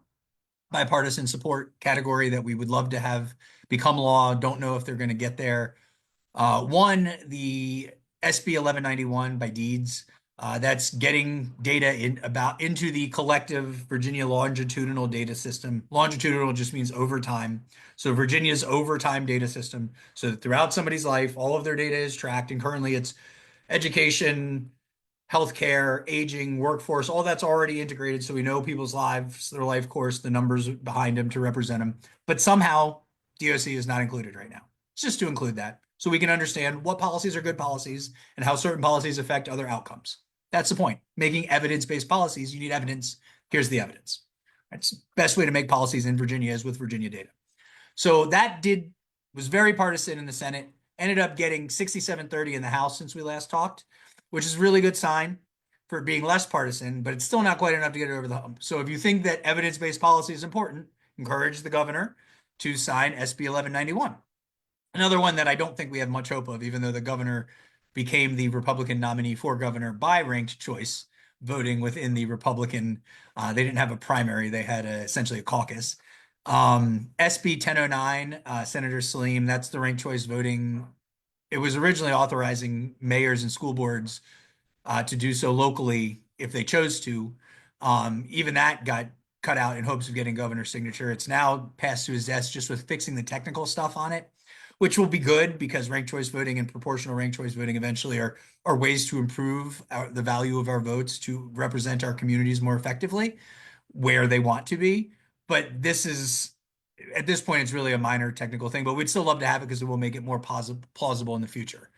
bipartisan support category that we would love to have become law. Don't know if they're going to get there. One, the SB 1191 by deeds. That's getting data into the collective Virginia longitudinal data system. Longitudinal just means overtime. So Virginia's overtime data system. So that throughout somebody's life, all of their data is tracked, and currently it's education, healthcare, aging, workforce, all that's already integrated. So we know people's lives, their life course, the numbers behind them to represent them. But somehow DOC is not included right now. It's just to include that so we can understand what policies are good policies and how certain policies affect other outcomes. That's the point. Making evidence-based policies, you need evidence. Here's the evidence. That's the best way to make policies in Virginia is with Virginia data. So that was very partisan in the Senate, ended up getting 67-30 in the House since we last talked, which is a really good sign for being less partisan, but it's still not quite enough to get it over the hump. So if you think that evidence-based policy is important, encourage the governor to sign SB 1191. Another one that I don't think we have much hope of, even though the governor became the Republican nominee for governor by ranked choice voting within the Republican. They didn't have a primary. They had essentially a caucus. SB 1009, Senator Salim, that's the ranked choice voting. It was originally authorizing mayors and school boards to do so locally if they chose to. Even that got cut out in hopes of getting governor's signature. It's now passed to his desk just with fixing the technical stuff on it, which will be good because ranked choice voting and proportional ranked choice voting eventually are ways to improve the value of our votes to represent our communities more effectively where they want to be. But this is, at this point, it's really a minor technical thing, but we'd still love to have it because it will make it more plausible in the future.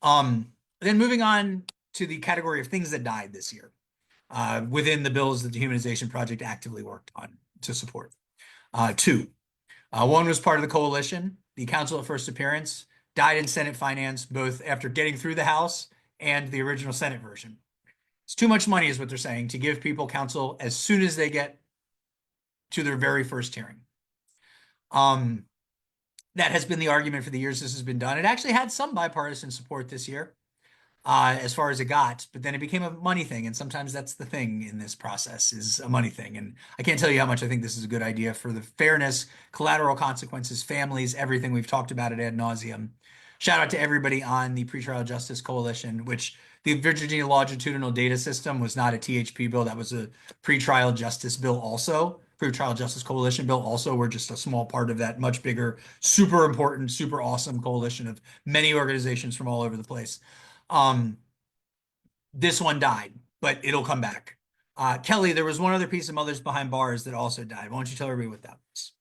Then moving on to the category of things that died this year within the bills that the Humanization Project actively worked on to support. Two. One was part of the coalition. The Council at First Appearance died in Senate Finance, both after getting through the House and the original Senate version. It's too much money is what they're saying to give people counsel as soon as they get to their very first hearing. That has been the argument for the years this has been done. It actually had some bipartisan support this year as far as it got, but then it became a money thing. And sometimes that's the thing in this process is a money thing. And I can't tell you how much I think this is a good idea for the fairness, collateral consequences, families, everything we've talked about it ad nauseum. Shout out to everybody on the Pretrial Justice Coalition, which the Virginia Longitudinal Data System was not a THP bill. That was a pretrial justice bill also Child Justice Coalition bill. Also, we're just a small part of that much bigger, super important, super awesome coalition of many organizations from all over the place. This one died, but it'll come back. Kelly, there was one other piece of Mothers Behind Bars that also died. Why don't you tell everybody what that was?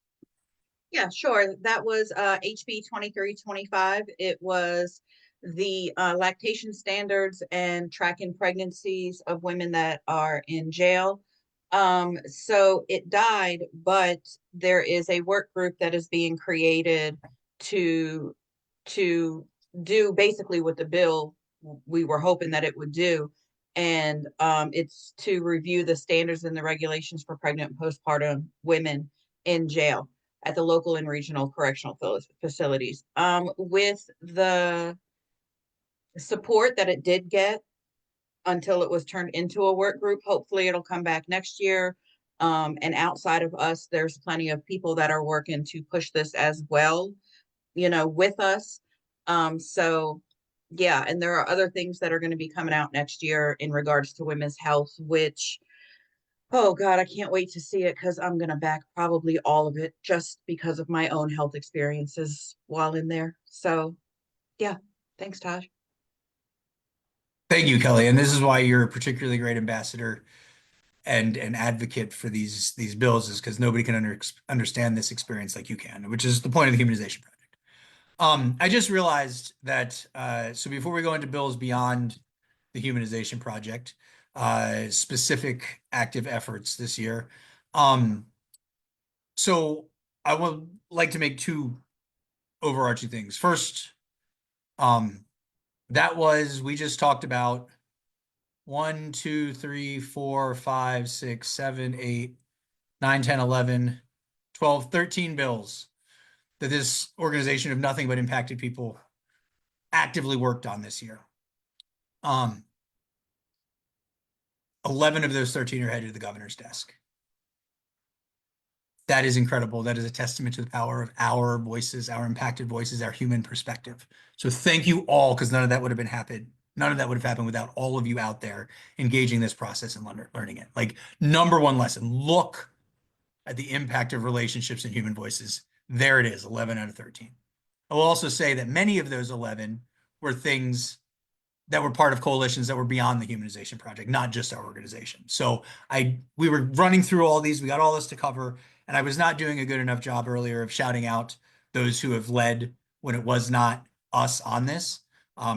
Yeah, sure. That was HB 2325. It was the lactation standards and tracking pregnancies of women that are in jail. So it died, but there is a work group that is being created to to do basically what the bill we were hoping that it would do. And it's to review the standards and the regulations for pregnant and postpartum women in jail at the local and regional correctional facilities. With the support that it did get until it was turned into a work group, hopefully it'll come back next year. And outside of us, there's plenty of people that are working to push this as well, with us. So yeah, and there are other things that are going to be coming out next year in regards to women's health, which, oh God, I can't wait to see it because I'm going to back probably all of it just because of my own health experiences while in there. So yeah, thanks, Taj. Thank you, Kelly. And this is why you're a particularly great ambassador and an advocate for these bills, is because nobody can understand this experience like you can, which is the point of the Humanization Project. I just realized that so before we go into bills beyond the Humanization Project, specific active efforts this year, so I would like to make two overarching things. First, we just talked about 1, 2, 3, 4, 5, 6, 7, 8, 9, 10, 11, 12, 13 bills that this organization of nothing but impacted people actively worked on this year. 11 of those 13 are headed to the governor's desk. That is incredible. That is a testament to the power of our voices, our impacted voices, our human perspective. So thank you all, because none of that would have happened. None of that would have happened without all of you out there engaging this process and learning it. Like, number one lesson, look at the impact of relationships and human voices. There it is, 11 out of 13. I will also say that many of those 11 were things that were part of coalitions that were beyond the Humanization Project, not just our organization. So we were running through all these, we got all this to cover, and I was not doing a good enough job earlier of shouting out those who have led when it was not us on this,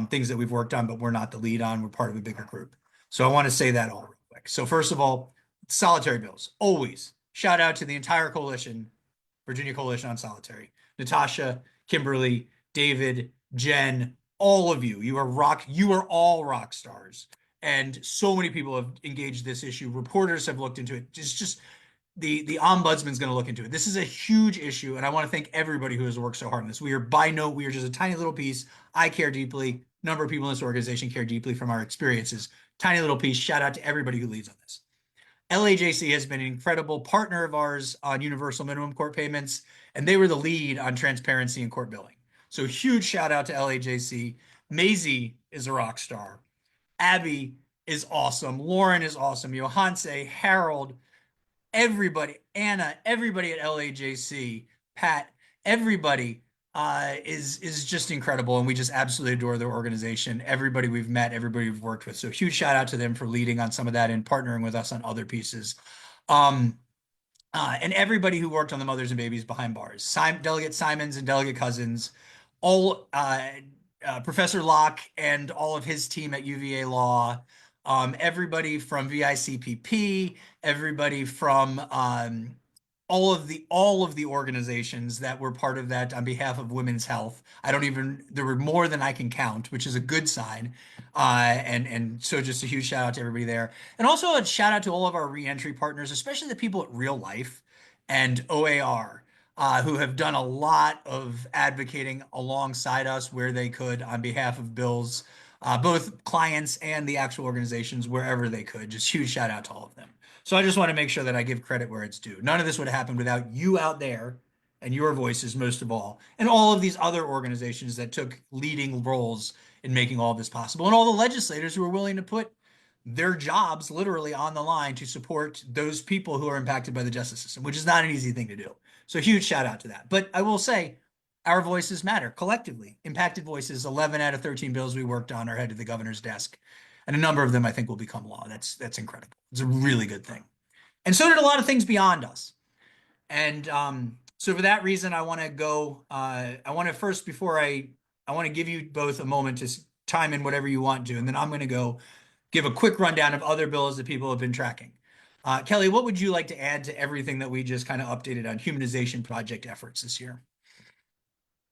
things that we've worked on, but we're not the lead on, we're part of a bigger group. So I want to say that all real quick. So first of all, solitary bills, always shout out to the entire coalition, Virginia Coalition on Solitary, Natasha, Kimberly, David, Jen, all of you. You are all rock stars. And so many people have engaged this issue. Reporters have looked into it. It's just the ombudsman's going to look into it. This is a huge issue, and I want to thank everybody who has worked so hard on this. We are just a tiny little piece. I care deeply. A number of people in this organization care deeply from our experiences. Tiny little piece. Shout out to everybody who leads on this. LAJC has been an incredible partner of ours on universal minimum court payments, and they were the lead on transparency in court billing. So huge shout out to LAJC. Maisie is a rock star. Abby is awesome. Lauren is awesome. Johanse, Harold, everybody, Anna, everybody at LAJC, Pat, everybody is just incredible, and we just absolutely adore their organization. Everybody we've met, everybody we've worked with. So huge shout out to them for leading on some of that and partnering with us on other pieces. And everybody who worked on the Mothers and Babies Behind Bars, Delegate Simons and Delegate Cousins, all Professor Locke and all of his team at UVA Law, everybody from VICPP, everybody from all of the organizations that were part of that on behalf of women's health. There were more than I can count, which is a good sign. And so just a huge shout out to everybody there. And also a shout out to all of our reentry partners, especially the people at Real Life and OAR, who have done a lot of advocating alongside us where they could on behalf of bills, both clients and the actual organizations wherever they could. Just huge shout out to all of them. So I just want to make sure that I give credit where it's due. None of this would have happened without you out there and your voices, most of all, and all of these other organizations that took leading roles in making all this possible, and all the legislators who are willing to put their jobs literally on the line to support those people who are impacted by the justice system, which is not an easy thing to do. So huge shout out to that. But I will say our voices matter collectively. Impacted voices, 11 out of 13 bills we worked on are headed to the governor's desk. And a number of them I think will become law. That's incredible. It's a really good thing. And so did a lot of things beyond us. And so for that reason, I want to go, I want to first, before I want to give you both a moment to time in whatever you want to, and then I'm going to go give a quick rundown of other bills that people have been tracking. Kelly, what would you like to add to everything that we just kind of updated on humanization project efforts this year?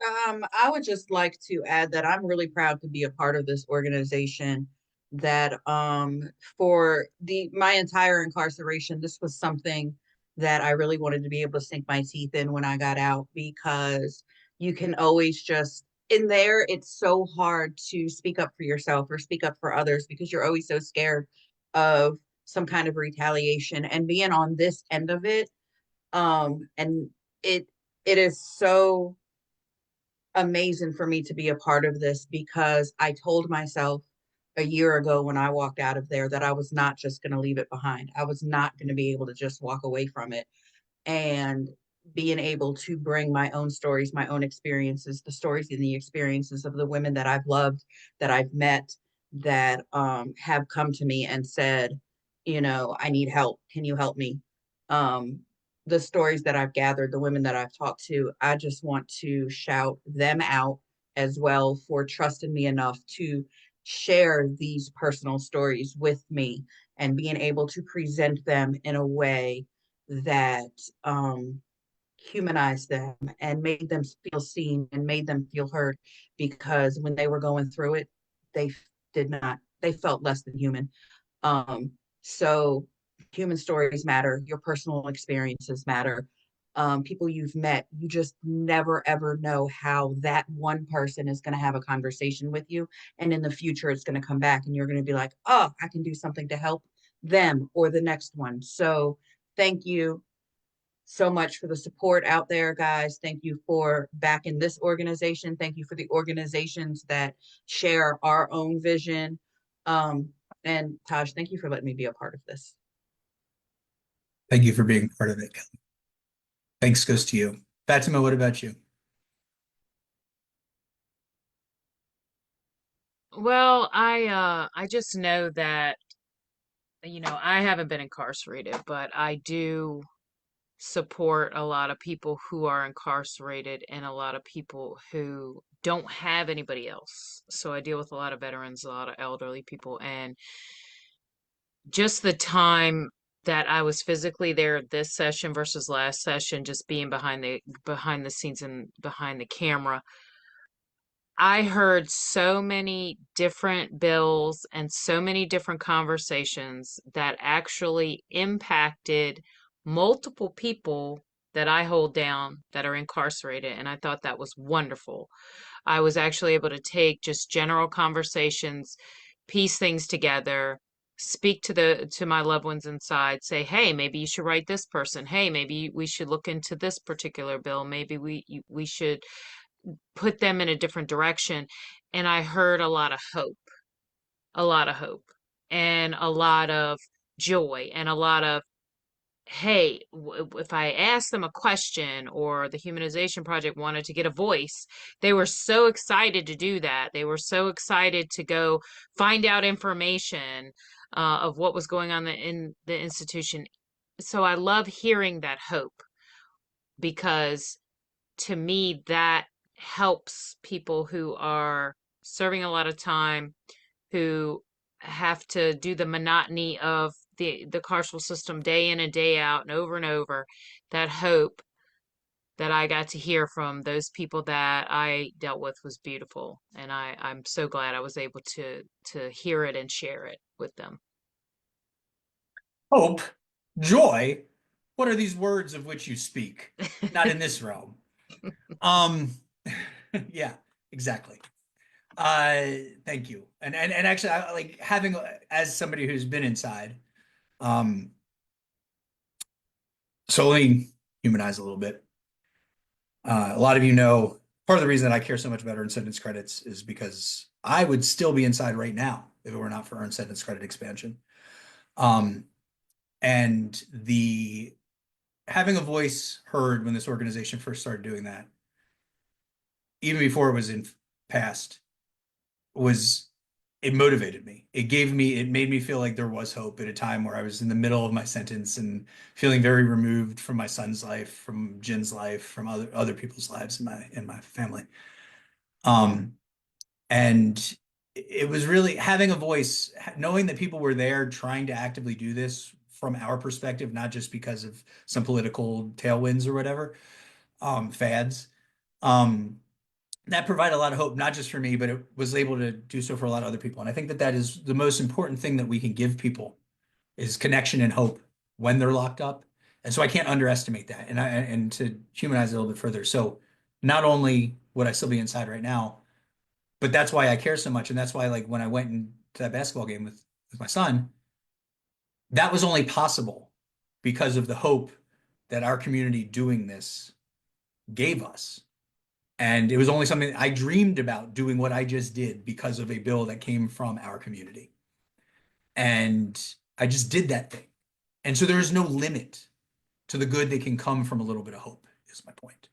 I would just like to add that I'm really proud to be a part of this organization that for the my entire incarceration, this was something that I really wanted to be able to sink my teeth in when I got out, because you can always just in there, it's so hard to speak up for yourself or speak up for others because you're always so scared of some kind of retaliation. And being on this end of it, and it it is so amazing for me to be a part of this, because I told myself a year ago when I walked out of there that I was not just going to leave it behind. I was not going to be able to just walk away from it. And being able to bring my own stories, my own experiences, the stories and the experiences of the women that I've loved, that I've met, that have come to me and said, I need help. Can you help me? Um, the stories that I've gathered, the women that I've talked to, I just want to shout them out as well for trusting me enough to share these personal stories with me and being able to present them in a way that humanized them and made them feel seen and made them feel heard, because when they were going through it, they they felt less than human. um so human stories matter, your personal experiences matter. People you've met, you just never ever know how that one person is going to have a conversation with you, and in the future it's going to come back and you're going to be like, oh, I can do something to help them or the next one. So thank you so much for the support out there, guys. Thank you for backing this organization. Thank you for the organizations that share our own vision. Um, and Taj, thank you for letting me be a part of this. Thank you for being part of it, Kelly. Thanks goes to you. Fatima, what about you? Well, I just know that, I haven't been incarcerated, but I do support a lot of people who are incarcerated and a lot of people who don't have anybody else. So I deal with a lot of veterans, a lot of elderly people, and just the time that I was physically there this session versus last session, just being behind the scenes and behind the camera, I heard so many different bills and so many different conversations that actually impacted multiple people that I hold down that are incarcerated. And I thought that was wonderful. I was actually able to take just general conversations, piece things together, speak to my loved ones inside, say, "Hey, maybe you should write this person. Hey, maybe we should look into this particular bill. Maybe we should put them in a different direction." And I heard a lot of hope, and a lot of joy, and a lot of, hey, if I asked them a question or the Humanization Project wanted to get a voice, they were so excited to do that. They were so excited to go find out information of what was going on in the institution. So I love hearing that hope, because to me, that helps people who are serving a lot of time, who have to do the monotony of the carceral system day in and day out and over. That hope that I got to hear from those people that I dealt with was beautiful, and I'm so glad I was able to hear it and share it with them. Hope, joy. What are these words of which you speak? Not in this realm. Um, yeah, exactly. Thank you. And actually, I like having as somebody who's been inside. So let me humanize a little bit. A lot of you know part of the reason that I care so much about earned sentence credits is because I would still be inside right now if it were not for earned sentence credit expansion. Um, and the having a voice heard when this organization first started doing that, even before it was in passed, was it motivated me. It made me feel like there was hope at a time where I was in the middle of my sentence and feeling very removed from my son's life, from Jin's life, from other people's lives in my family. Um, and it was really having a voice, knowing that people were there trying to actively do this from our perspective, not just because of some political tailwinds or whatever, fads. Um, that provided a lot of hope, not just for me, but it was able to do so for a lot of other people. And I think that that is the most important thing that we can give people is connection and hope when they're locked up. And so I can't underestimate that. And to humanize it a little bit further. So not only would I still be inside right now, but that's why I care so much. And that's why, like, when I went into that basketball game with my son, that was only possible because of the hope that our community doing this gave us. And it was only something I dreamed about doing what I just did because of a bill that came from our community. And I just did that thing. And so there is no limit to the good that can come from a little bit of hope, is my point.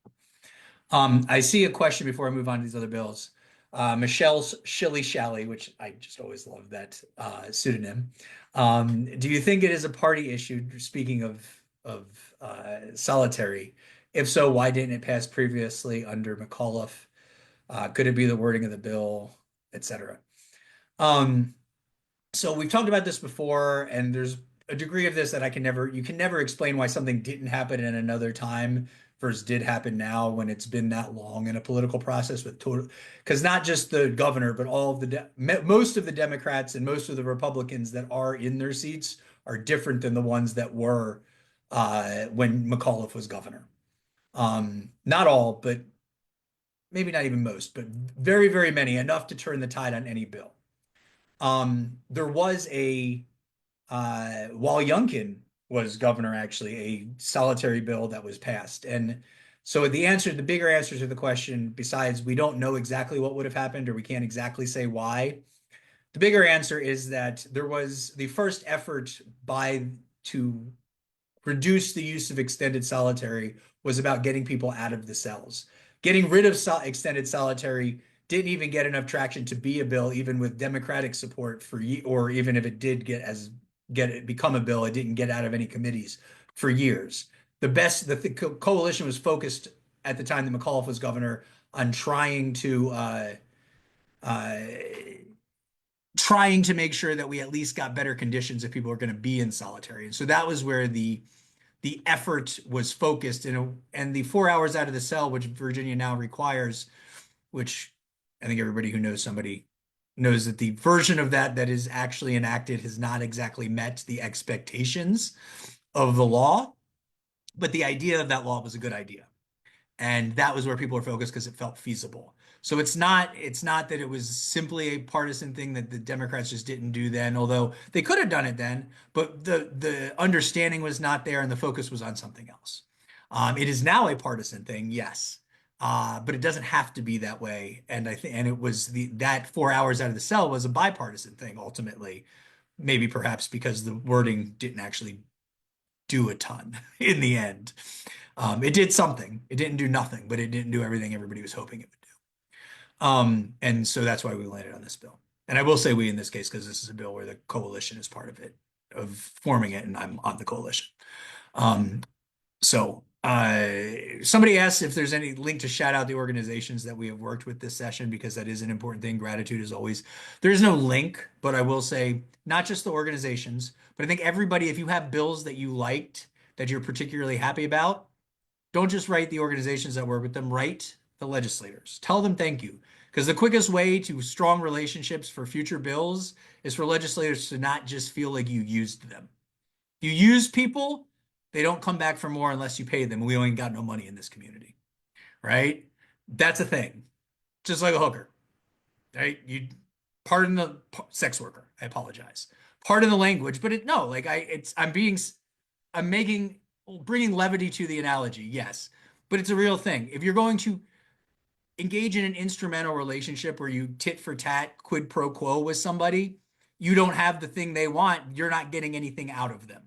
I see a question before I move on to these other bills. Michelle's Shilly Shally, which I just always love that pseudonym. Do you think it is a party issue? Speaking of solitary, if so, why didn't it pass previously under McAuliffe? Could it be the wording of the bill, etc.? Um, so we've talked about this before, and there's a degree of this that you can never explain why something didn't happen in another time versus did happen now when it's been that long in a political process with total, because not just the governor, but all of most of the Democrats and most of the Republicans that are in their seats are different than the ones that were when McAuliffe was governor. Not all, but maybe not even most, but very, very many, enough to turn the tide on any bill. There was while Youngkin was governor, actually, a solitary bill that was passed. And so the bigger answer to the question, besides we don't know exactly what would have happened or we can't exactly say why, the bigger answer is that there was the first effort to reduce the use of extended solitary was about getting people out of the cells. Getting rid of extended solitary didn't even get enough traction to be a bill, even with Democratic support or even if it did become a bill, it didn't get out of any committees for years. The coalition was focused at the time that McAuliffe was governor on uh, trying to make sure that we at least got better conditions if people are going to be in solitary. And so that was where the effort was focused and the 4 hours out of the cell, which Virginia now requires, which I think everybody who knows somebody knows that the version of that is actually enacted has not exactly met the expectations of the law, but the idea of that law was a good idea. And that was where people were focused because it felt feasible. So it's not that it was simply a partisan thing that the Democrats just didn't do then, although they could have done it then, but the understanding was not there and the focus was on something else. It is now a partisan thing, yes. But it doesn't have to be that way. And it was that 4 hours out of the cell was a bipartisan thing ultimately, maybe perhaps because the wording didn't actually do a ton in the end. It did something. It didn't do nothing, but it didn't do everything everybody was hoping it would do. And so that's why we landed on this bill. And I will say we in this case, because this is a bill where the coalition is part of it, of forming it, and I'm on the coalition. Um, so somebody asked if there's any link to shout out the organizations that we have worked with this session, because that is an important thing. Gratitude is always, there's no link, but I will say not just the organizations, but I think everybody, if you have bills that you liked, that you're particularly happy about, don't just write the organizations that work with them, write the legislators. Tell them thank you. Because the quickest way to strong relationships for future bills is for legislators to not just feel like you used them. You use people, they don't come back for more unless you pay them. We ain't got no money in this community, right? That's a thing. Just like a hooker, right? You pardon the sex worker. I apologize. Pardon the language, but no, like I'm bringing levity to the analogy, yes, but it's a real thing. If you're going to engage in an instrumental relationship where you tit for tat, quid pro quo with somebody, you don't have the thing they want, you're not getting anything out of them,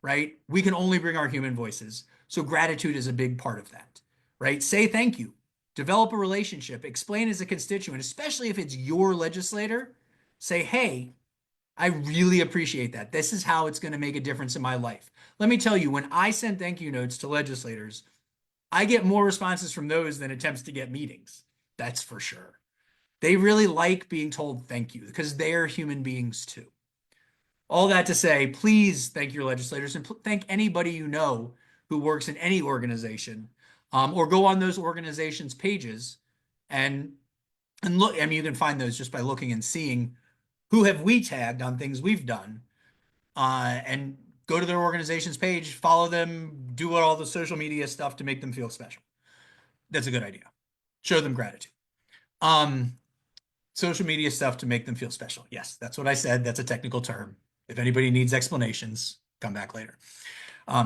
right? We can only bring our human voices. So gratitude is a big part of that, right? Say thank you, develop a relationship, explain as a constituent, especially if it's your legislator. Say, hey, I really appreciate that. This is how it's going to make a difference in my life. Let me tell you, when I send thank you notes to legislators, I get more responses from those than attempts to get meetings. That's for sure. They really like being told thank you because they're human beings too. All that to say, please thank your legislators and thank anybody you know who works in any organization, or go on those organizations' pages and look. I mean, you can find those just by looking and seeing who have we tagged on things we've done, and go to their organization's page, follow them, do all the social media stuff to make them feel special. That's a good idea. Show them gratitude. Um, Social media stuff to make them feel special. Yes, that's what I said. That's a technical term. If anybody needs explanations, come back later.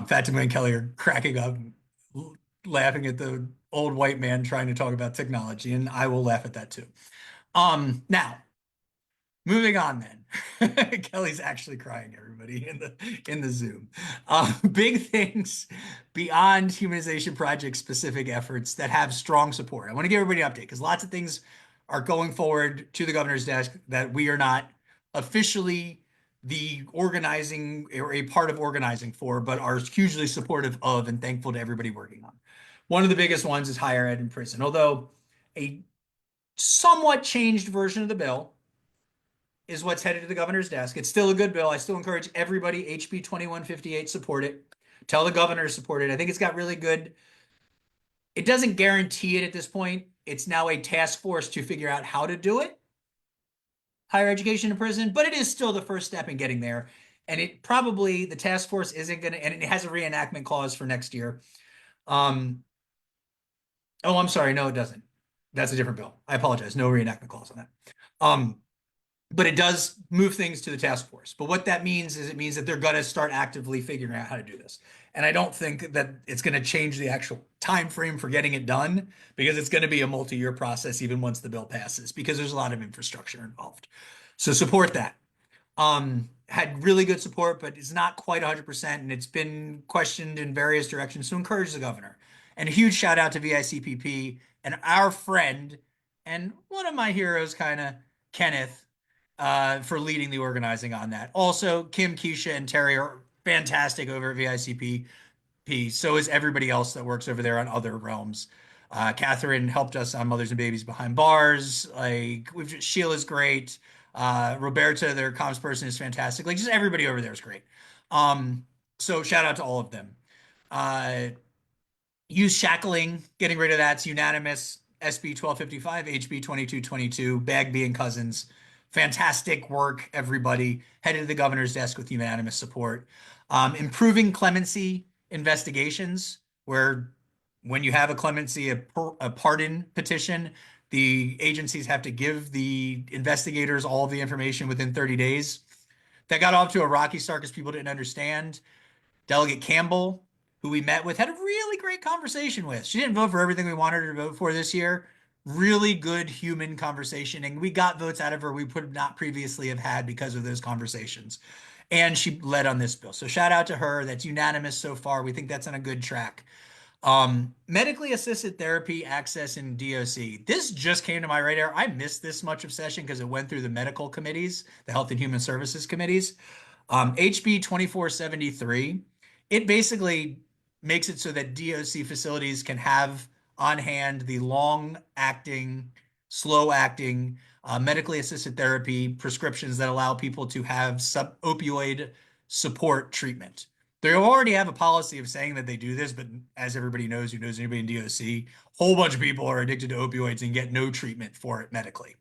Fatima and Kelly are cracking up, laughing at the old white man trying to talk about technology, and I will laugh at that too. Now, moving on then. Kelly's actually crying, everybody, in the Zoom. Big things beyond humanization project specific efforts that have strong support. I want to give everybody an update because lots of things are going forward to the governor's desk that we are not officially the organizing or a part of organizing for, but are hugely supportive of and thankful to everybody working on. One of the biggest ones is higher ed in prison, although a somewhat changed version of the bill is what's headed to the governor's desk. It's still a good bill. I still encourage everybody, HB 2158, support it. Tell the governor to support it. I think it's got really good. It doesn't guarantee it at this point. It's now a task force to figure out how to do it. Higher education in prison, but it is still the first step in getting there. And it probably, the task force isn't going to, and it has a reenactment clause for next year. Oh, I'm sorry. No, it doesn't. That's a different bill. I apologize. No reenactment clause on that. But it does move things to the task force. But what that means is it means that they're going to start actively figuring out how to do this. And I don't think that it's going to change the actual time frame for getting it done because it's going to be a multi-year process even once the bill passes because there's a lot of infrastructure involved. So support that. Had really good support, but it's not quite 100%, and it's been questioned in various directions. So encourage the governor. And a huge shout out to VICPP and our friend and one of my heroes, kind of Kenneth, for leading the organizing on that. Also, Kim, Keisha, and Terry are fantastic over at VICPP. So is everybody else that works over there on other realms. Catherine helped us on Mothers and Babies Behind Bars. Sheila's great. Roberta, their comms person, is fantastic. Like, just everybody over there is great. So shout out to all of them. Use shackling, getting rid of that's unanimous. SB 1255, HB 2222, Bagby and Cousins. Fantastic work, everybody. Headed to the governor's desk with unanimous support. Improving clemency investigations, where when you have a clemency, a pardon petition, the agencies have to give the investigators all of the information within 30 days. That got off to a rocky start because people didn't understand. Delegate Campbell, who we met with, had a really great conversation with. She didn't vote for everything we wanted her to vote for this year. Really good human conversation. And we got votes out of her we would not previously have had because of those conversations. And she led on this bill. So shout out to her. That's unanimous so far. We think that's on a good track. Medically assisted therapy access in DOC. This just came to my radar. I missed this much of session because it went through the medical committees, the Health and Human Services committees. HB 2473, it basically makes it so that DOC facilities can have on hand the long-acting, slow-acting, medically assisted therapy prescriptions that allow people to have opioid support treatment. They already have a policy of saying that they do this, but as everybody knows, who knows anybody in DOC, a whole bunch of people are addicted to opioids and get no treatment for it medically,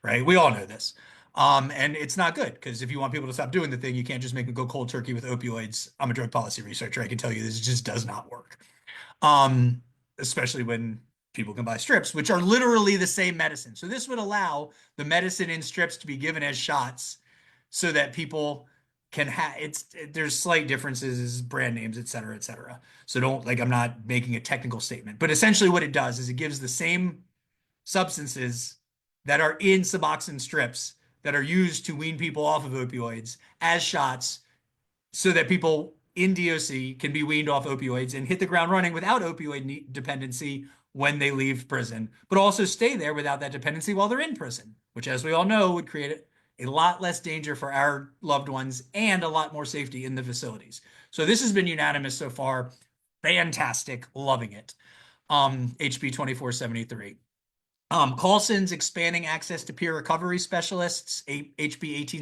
right? We all know this. And it's not good because if you want people to stop doing the thing, you can't just make them go cold turkey with opioids. I'm a drug policy researcher. I can tell you this just does not work. Especially when people can buy strips, which are literally the same medicine. So this would allow the medicine in strips to be given as shots so that people can have there's slight differences, brand names, et cetera, et cetera. So don't, like, I'm not making a technical statement, but essentially what it does is it gives the same substances that are in Suboxone strips that are used to wean people off of opioids as shots so that people in DOC can be weaned off opioids and hit the ground running without opioid dependency when they leave prison, but also stay there without that dependency while they're in prison, which, as we all know, would create a lot less danger for our loved ones and a lot more safety in the facilities. So this has been unanimous so far. Fantastic. Loving it. HB 2473. Coulson's expanding access to peer recovery specialists, HB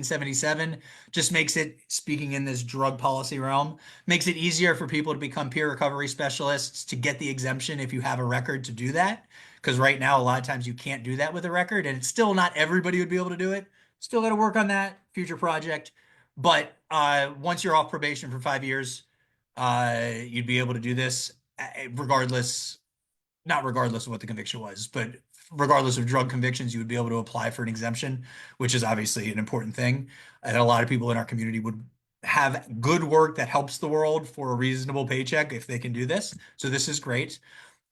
1877, just makes it, speaking in this drug policy realm, makes it easier for people to become peer recovery specialists to get the exemption if you have a record to do that. Because right now, a lot of times you can't do that with a record, and it's still not everybody would be able to do it. Still got to work on that, future project. But once you're off probation for 5 years, you'd be able to do this regardless, not regardless of what the conviction was, but regardless of drug convictions, you would be able to apply for an exemption, which is obviously an important thing. And a lot of people in our community would have good work that helps the world for a reasonable paycheck if they can do this. So this is great.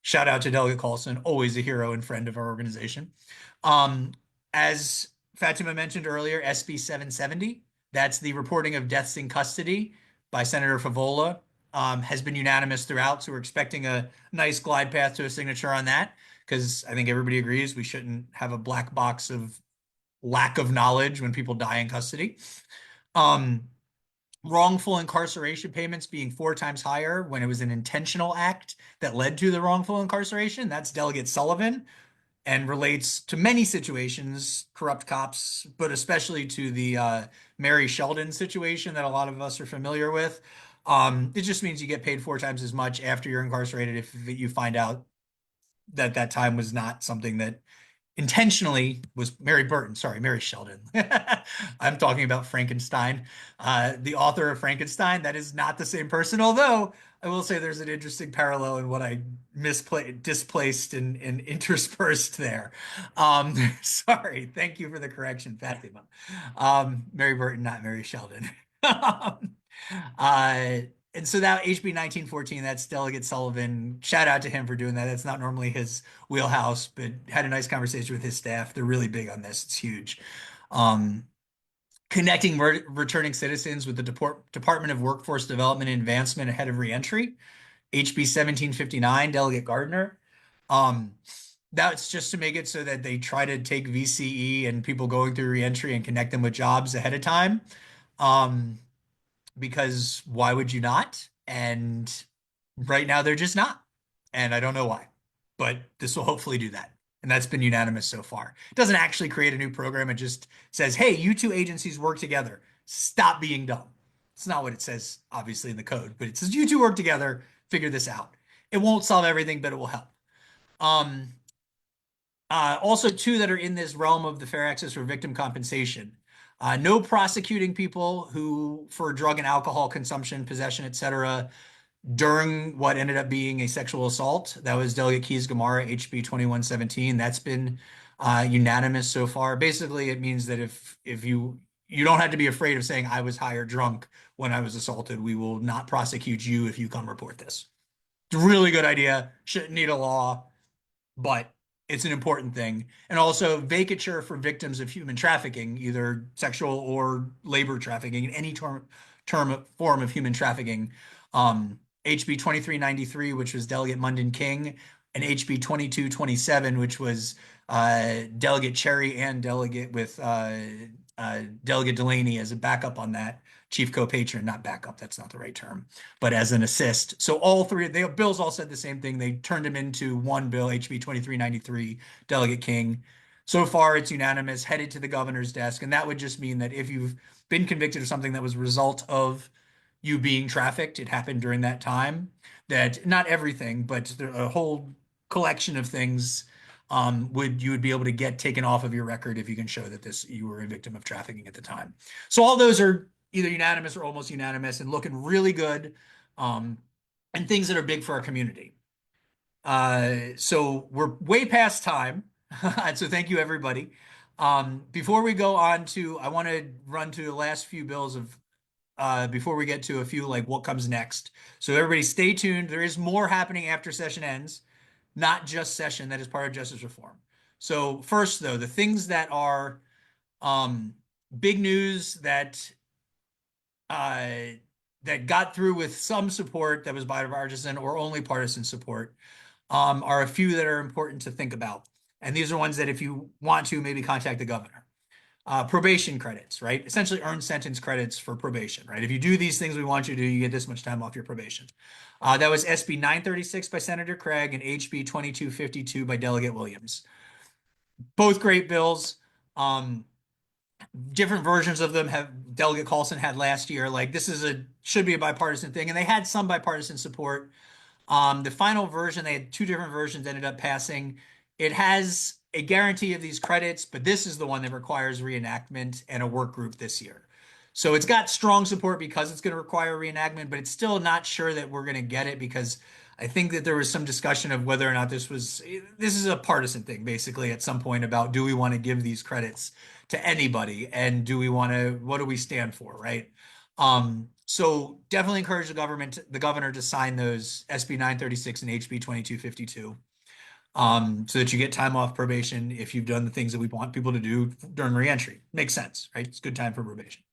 Shout out to Delegate Coulson, always a hero and friend of our organization. As Fatima mentioned earlier, SB 770, that's the reporting of deaths in custody by Senator Favola, has been unanimous throughout. So we're expecting a nice glide path to a signature on that, because I think everybody agrees we shouldn't have a black box of lack of knowledge when people die in custody. Wrongful incarceration payments being 4 times higher when it was an intentional act that led to the wrongful incarceration. That's Delegate Sullivan, and relates to many situations, corrupt cops, but especially to the Mary Sheldon situation that a lot of us are familiar with. It just means you get paid 4 times as much after you're incarcerated if you find out that that time was not something that intentionally was Mary Burton. Sorry, Mary Sheldon. I'm talking about Frankenstein, the author of Frankenstein. That is not the same person, although I will say there's an interesting parallel in what I displaced and interspersed there. Sorry, thank you for the correction, Fatima. Mary Burton, not Mary Sheldon. uh, and so that HB 1914, that's Delegate Sullivan. Shout out to him for doing that. That's not normally his wheelhouse, but had a nice conversation with his staff. They're really big on this. It's huge. Connecting returning citizens with the Department of Workforce Development and Advancement ahead of reentry. HB 1759, Delegate Gardner. That's just to make it so that they try to take VCE and people going through reentry and connect them with jobs ahead of time. Because why would you not? And right now they're just not. And I don't know why, but this will hopefully do that. And that's been unanimous so far. It doesn't actually create a new program. It just says, hey, you two agencies work together. Stop being dumb. It's not what it says, obviously, in the code, but it says you two work together, figure this out. It won't solve everything, but it will help. Also, two that are in this realm of the fair access for victim compensation. No prosecuting people who, for drug and alcohol consumption, possession, etc., during what ended up being a sexual assault. That was Delegate Keys Gamara, HB 2117. That's been unanimous so far. Basically, it means that if you don't have to be afraid of saying I was high or drunk when I was assaulted. We will not prosecute you if you come report this. It's a really good idea. Shouldn't need a law, but it's an important thing. And also vacature for victims of human trafficking, either sexual or labor trafficking, in any form of human trafficking. HB 2393, which was Delegate Munden King, and HB 2227, which was Delegate Cherry and Delegate with Delegate Delaney as a backup on that. Chief co-patron, not backup, that's not the right term, but as an assist. So all three, the bills all said the same thing. They turned them into one bill, HB 2393, Delegate King. So far, it's unanimous, headed to the governor's desk. And that would just mean that if you've been convicted of something that was a result of you being trafficked, it happened during that time, that not everything, but a whole collection of things you would be able to get taken off of your record if you can show that you were a victim of trafficking at the time. So all those are either unanimous or almost unanimous and looking really good, and things that are big for our community. So we're way past time. So thank you, everybody. Before we go on to, I want to run to the last few bills of, before we get to a few, like what comes next. So everybody stay tuned. There is more happening after session ends, not just session that is part of justice reform. So first though, the things that are big news that uh, that got through with some support that was bipartisan or only partisan support are a few that are important to think about. And these are ones that if you want to, maybe contact the governor. Probation credits, right? Essentially earned sentence credits for probation, right? If you do these things we want you to do, you get this much time off your probation. That was SB 936 by Senator Craig and HB 2252 by Delegate Williams. Both great bills. Different versions of them have Delegate Carlson had last year. Like this is should be a bipartisan thing, and they had some bipartisan support. The final version, they had two different versions, ended up passing. It has a guarantee of these credits, but this is the one that requires reenactment and a work group this year. So it's got strong support because it's going to require reenactment, but it's still not sure that we're going to get it because I think that there was some discussion of whether or not this is a partisan thing, basically, at some point about do we want to give these credits to anybody and what do we stand for, right? So definitely encourage the governor to sign those SB 936 and HB 2252, so that you get time off probation if you've done the things that we want people to do during reentry. Makes sense, right? It's good time for probation.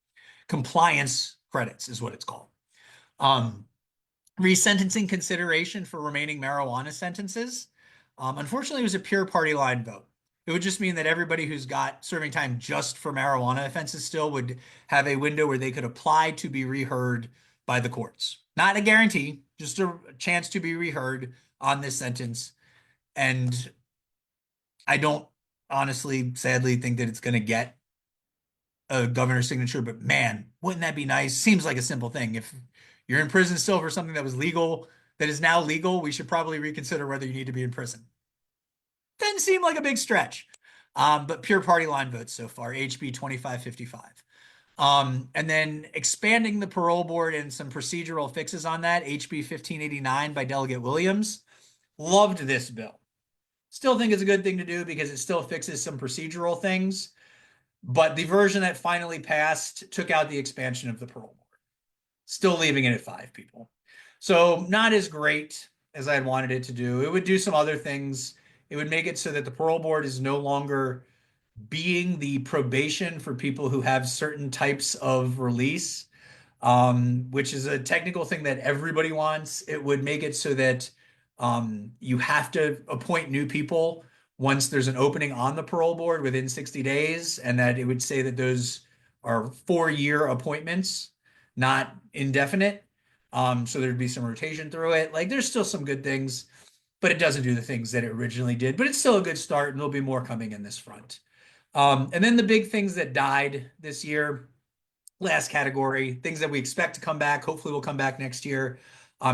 Compliance credits is what it's called. Um, Resentencing consideration for remaining marijuana sentences. Unfortunately, it was a pure party line vote. It would just mean that everybody who's got serving time just for marijuana offenses still would have a window where they could apply to be reheard by the courts. Not a guarantee, just a chance to be reheard on this sentence. And I don't honestly, sadly, think that it's going to get a governor's signature, but man, wouldn't that be nice? Seems like a simple thing. If you're in prison still for something that was legal, that is now legal, we should probably reconsider whether you need to be in prison. Doesn't seem like a big stretch. But pure party line votes so far, HB 2555. And then expanding the parole board and some procedural fixes on that, HB 1589 by Delegate Williams. Loved this bill. Still think it's a good thing to do because it still fixes some procedural things. But the version that finally passed took out the expansion of the parole board, still leaving it at 5 people. So not as great as I had wanted it to do. It would do some other things. It would make it so that the parole board is no longer being the probation for people who have certain types of release, which is a technical thing that everybody wants. It would make it so that you have to appoint new people once there's an opening on the parole board within 60 days, and that it would say that those are 4-year appointments, not indefinite. So there'd be some rotation through it. Like there's still some good things, but it doesn't do the things that it originally did. But it's still a good start, and there'll be more coming in this front. And then the big things that died this year, last category, things that we expect to come back, hopefully will come back next year.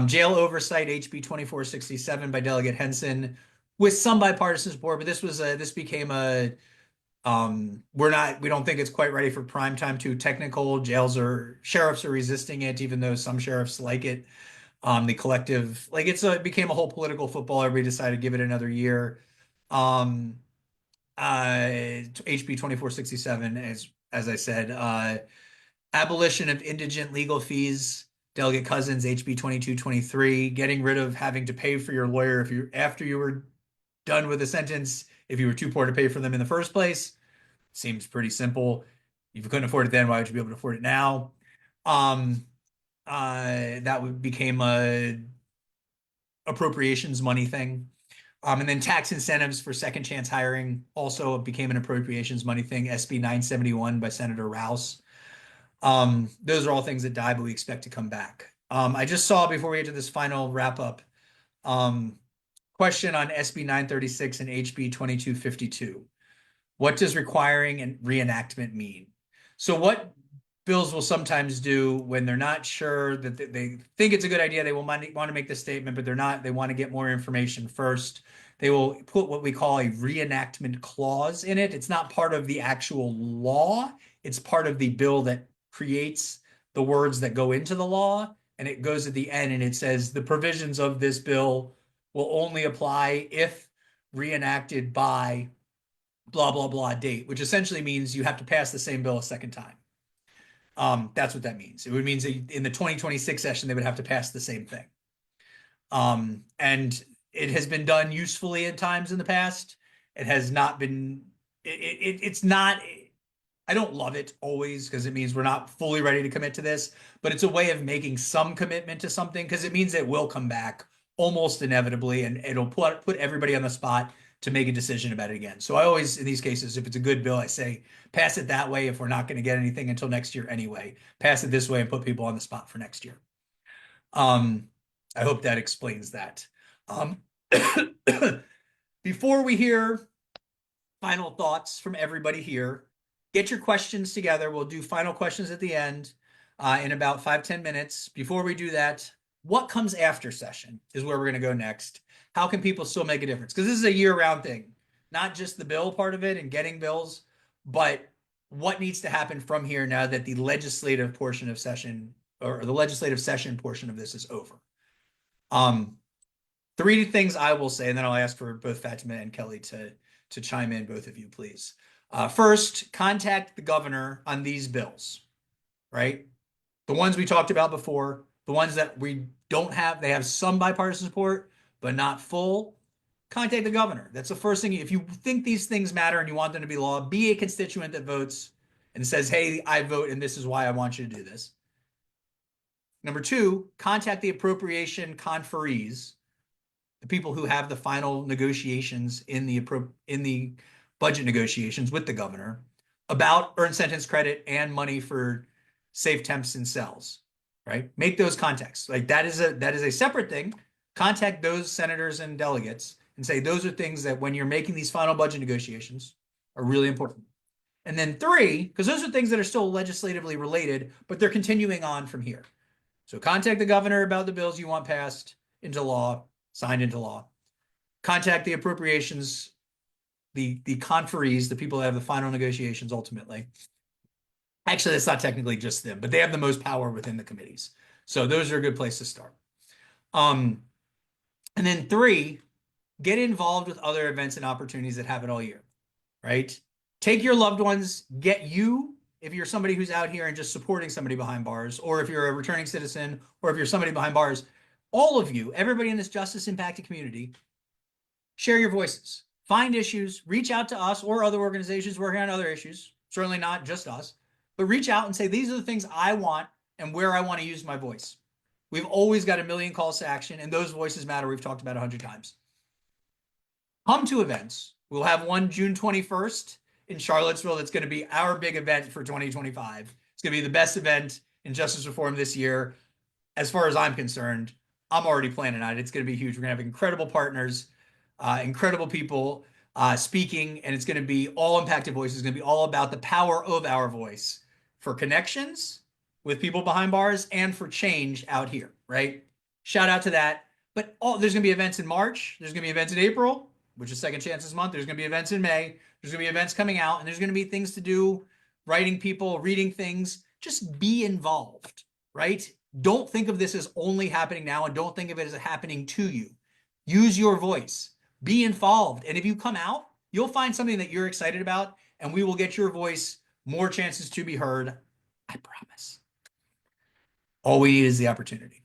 Jail oversight, HB 2467 by Delegate Henson, with some bipartisan support, but this became a we don't think it's quite ready for prime time. Too technical. Sheriffs are resisting it, even though some sheriffs like it. The collective, like it became a whole political football. Everybody decided to give it another year. HB 2467, as I said, abolition of indigent legal fees. Delegate Cousins, HB 2223, getting rid of having to pay for your lawyer after you were done with a sentence if you were too poor to pay for them in the first place. Seems pretty simple. If you couldn't afford it then, why would you be able to afford it now? That became a appropriations money thing. And then tax incentives for second chance hiring also became an appropriations money thing, SB 971 by Senator Rouse. Those are all things that die, but we expect to come back. I just saw before we get to this final wrap up, question on SB 936 and HB 2252. What does requiring and reenactment mean? So what bills will sometimes do when they're not sure that they think it's a good idea, they will want to make the statement, but they're not, they want to get more information first. They will put what we call a reenactment clause in it. It's not part of the actual law. It's part of the bill that creates the words that go into the law. And it goes at the end and it says the provisions of this bill will only apply if reenacted by blah, blah, blah date, which essentially means you have to pass the same bill a second time. That's what that means. It would mean in the 2026 session, they would have to pass the same thing. And it has been done usefully at times in the past. It has not been, it's not I don't love it always because it means we're not fully ready to commit to this, but it's a way of making some commitment to something because it means it will come back almost inevitably and it'll put everybody on the spot to make a decision about it again. So I always, in these cases, if it's a good bill, I say pass it that way if we're not going to get anything until next year anyway. Pass it this way and put people on the spot for next year. I hope that explains that. Before we hear final thoughts from everybody here, get your questions together. We'll do final questions at the end in about 5-10 minutes. Before we do that, what comes after session is where we're going to go next. How can people still make a difference? Because this is a year-round thing, not just the bill part of it and getting bills, but what needs to happen from here now that the legislative portion of session or the legislative session portion of this is over. Three things I will say, and then I'll ask for both Fatima and Kelly to chime in, both of you, please. First, contact the governor on these bills, right? The ones we talked about before, the ones that we don't have, they have some bipartisan support, but not full. Contact the governor. That's the first thing. If you think these things matter and you want them to be law, be a constituent that votes and says, hey, I vote and this is why I want you to do this. Number two, contact the appropriation conferees, the people who have the final negotiations in the budget negotiations with the governor about earned sentence credit and money for safe temps and cells, right? Make those contacts. Like that is a separate thing. Contact those senators and delegates and say those are things that when you're making these final budget negotiations are really important. And then three, because those are things that are still legislatively related, but they're continuing on from here. So contact the governor about the bills you want passed into law, signed into law. Contact the appropriations, the conferees, the people that have the final negotiations ultimately. Actually, that's not technically just them, but they have the most power within the committees. So those are a good place to start. And then three, get involved with other events and opportunities that happen all year, right? Take your loved ones, get you, if you're somebody who's out here and just supporting somebody behind bars, or if you're a returning citizen, or if you're somebody behind bars, all of you, everybody in this justice impacted community, share your voices, find issues, reach out to us or other organizations working on other issues, certainly not just us, but reach out and say, these are the things I want and where I want to use my voice. We've always got a million calls to action, and those voices matter. We've talked about 100 times. Come to events. We'll have one June 21st in Charlottesville. That's going to be our big event for 2025. It's going to be the best event in justice reform this year. As far as I'm concerned, I'm already planning on it. It's going to be huge. We're going to have incredible partners, incredible people speaking, and it's going to be all impacted voices. It's going to be all about the power of our voice for connections with people behind bars and for change out here, right? Shout out to that. But there's going to be events in March. There's going to be events in April, which is Second Chances Month. There's going to be events in May. There's going to be events coming out, and there's going to be things to do, writing people, reading things. Just be involved, right? Don't think of this as only happening now, and don't think of it as happening to you. Use your voice. Be involved. And if you come out, you'll find something that you're excited about, and we will get your voice more chances to be heard. I promise. All we need is the opportunity.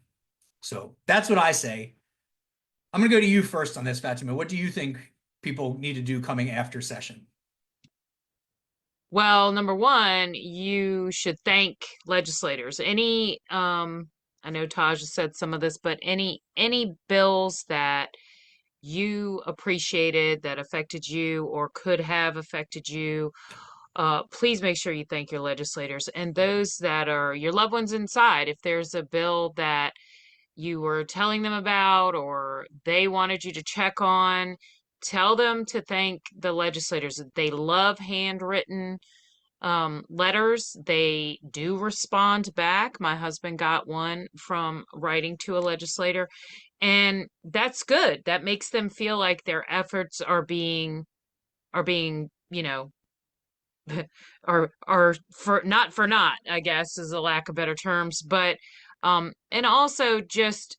So that's what I say. I'm going to go to you first on this, Fatima. What do you think people need to do coming after session? Well, number one, you should thank legislators. I know Taj has said some of this, but any bills that you appreciated that affected you or could have affected you, please make sure you thank your legislators and those that are your loved ones inside. If there's a bill that you were telling them about or they wanted you to check on, tell them to thank the legislators. They love handwritten letters. They do respond back. My husband got one from writing to a legislator, and that's good. That makes them feel like their efforts are being, are for not, I guess is a lack of better terms, but and also just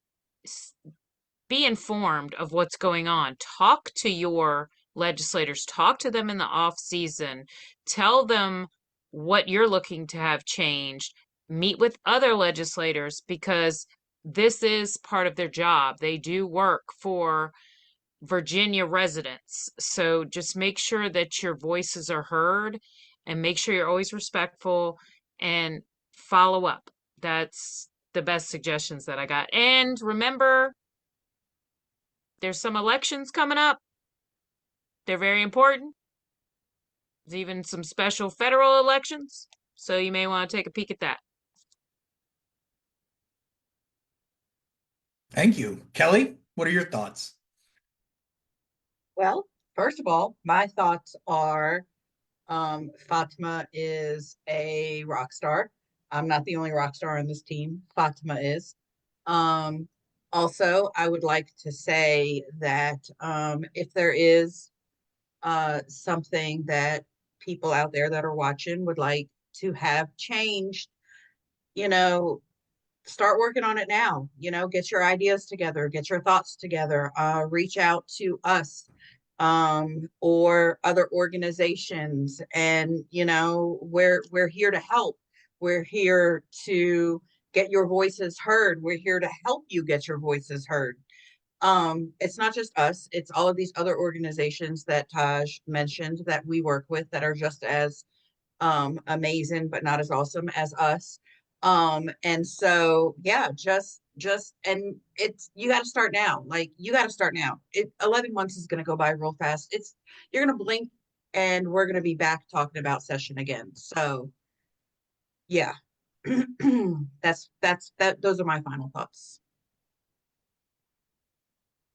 be informed of what's going on. Talk to your legislators, talk to them in the off season, tell them what you're looking to have changed, meet with other legislators because this is part of their job. They do work for Virginia residents. So just make sure that your voices are heard and make sure you're always respectful and follow up. That's the best suggestions that I got. And remember, there's some elections coming up. They're very important. There's even some special federal elections. So you may want to take a peek at that. Thank you. Kelly, what are your thoughts? Well, first of all, my thoughts are Fatima is a rock star. I'm not the only rock star on this team. Fatima is. Um, Also, I would like to say that if there is something that people out there that are watching would like to have changed, you know, start working on it now. Get your ideas together, get your thoughts together, reach out to us or other organizations, and we're here to help. We're here to get your voices heard. We're here to help you get your voices heard. It's not just us, it's all of these other organizations that Taj mentioned that we work with that are just as amazing but not as awesome as us. And so yeah, just and it's you got to start now. Like, you got to start now. 11 months is going to go by real fast. It's You're going to blink and we're going to be back talking about session again. So yeah. Those are my final thoughts.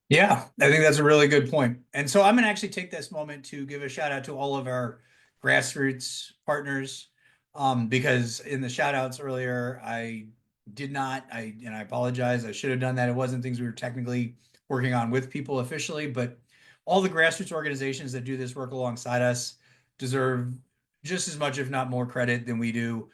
Yeah, I think that's a really good point. And so I'm going to actually take this moment to give a shout out to all of our grassroots partners, because in the shout outs earlier, I did not, and I apologize, I should have done that. It wasn't things we were technically working on with people officially, but all the grassroots organizations that do this work alongside us deserve just as much, if not more, credit than we do,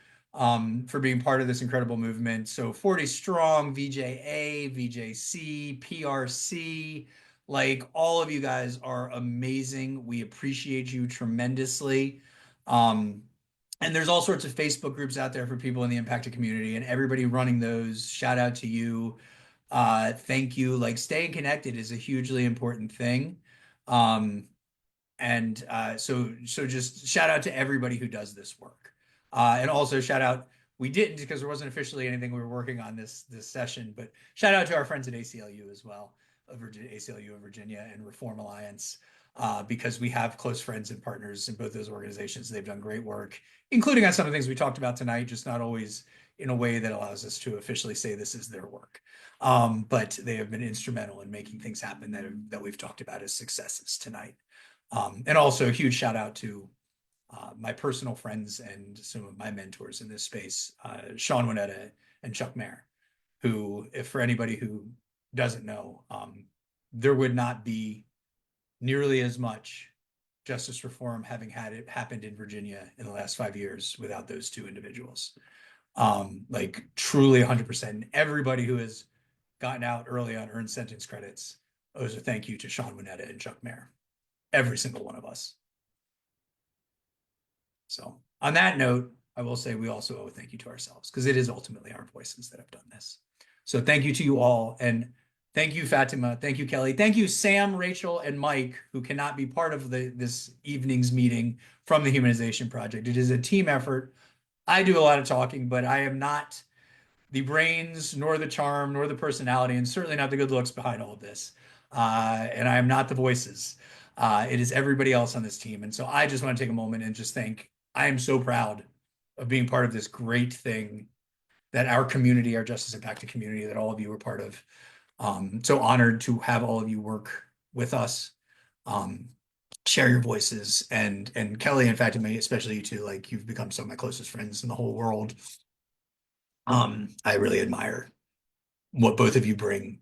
for being part of this incredible movement. So 40 Strong, VJA, VJC, PRC, like all of you guys are amazing. We appreciate you tremendously. Um, and there's all sorts of Facebook groups out there for people in the impacted community, and everybody running those. Shout out to you. Thank you. Like, staying connected is a hugely important thing. Um, and so just shout out to everybody who does this work. And also shout out, we didn't because there wasn't officially anything we were working on this session, but shout out to our friends at ACLU as well, ACLU of Virginia and Reform Alliance, because we have close friends and partners in both those organizations. They've done great work, including on some of the things we talked about tonight, just not always in a way that allows us to officially say this is their work. But they have been instrumental in making things happen that we've talked about as successes tonight. And also a huge shout out to my personal friends and some of my mentors in this space, Sean Winetta and Chuck Mayer, who, if for anybody who doesn't know, there would not be nearly as much justice reform having had it happened in Virginia in the last 5 years without those two individuals. Like, truly 100%. Everybody who has gotten out early on earned sentence credits owes a thank you to Sean Winetta and Chuck Mayer. Every single one of us. So on that note, I will say we also owe a thank you to ourselves, because it is ultimately our voices that have done this. So thank you to you all. And thank you, Fatima. Thank you, Kelly. Thank you, Sam, Rachel, and Mike, who cannot be part of this evening's meeting from the Humanization Project. It is a team effort. I do a lot of talking, but I am not the brains, nor the charm, nor the personality, and certainly not the good looks behind all of this. And I am not the voices. It is everybody else on this team. And so I just want to take a moment and just think I am so proud of being part of this great thing that our community, our justice impacted community, that all of you are part of. So honored to have all of you work with us, share your voices, and Kelly, in fact, especially you two, like, you've become some of my closest friends in the whole world. I really admire what both of you bring.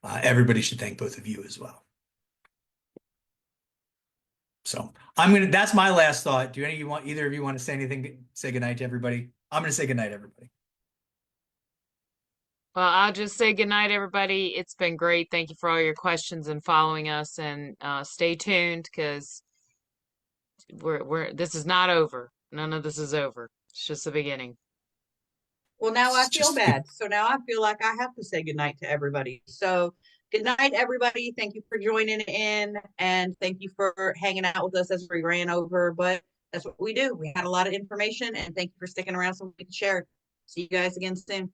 Everybody should thank both of you as well. So that's my last thought. Do either of you want to say anything, say goodnight to everybody? I'm going to say goodnight, everybody. Well, I'll just say goodnight, everybody. It's been great. Thank you for all your questions and following us, and stay tuned, because this is not over. None of this is over. It's just the beginning. Well, now I It's feel just bad. So now I feel like I have to say goodnight to everybody. So good night, everybody. Thank you for joining in, and thank you for hanging out with us as we ran over. But that's what we do. We had a lot of information, and thank you for sticking around so we can share it. See you guys again soon.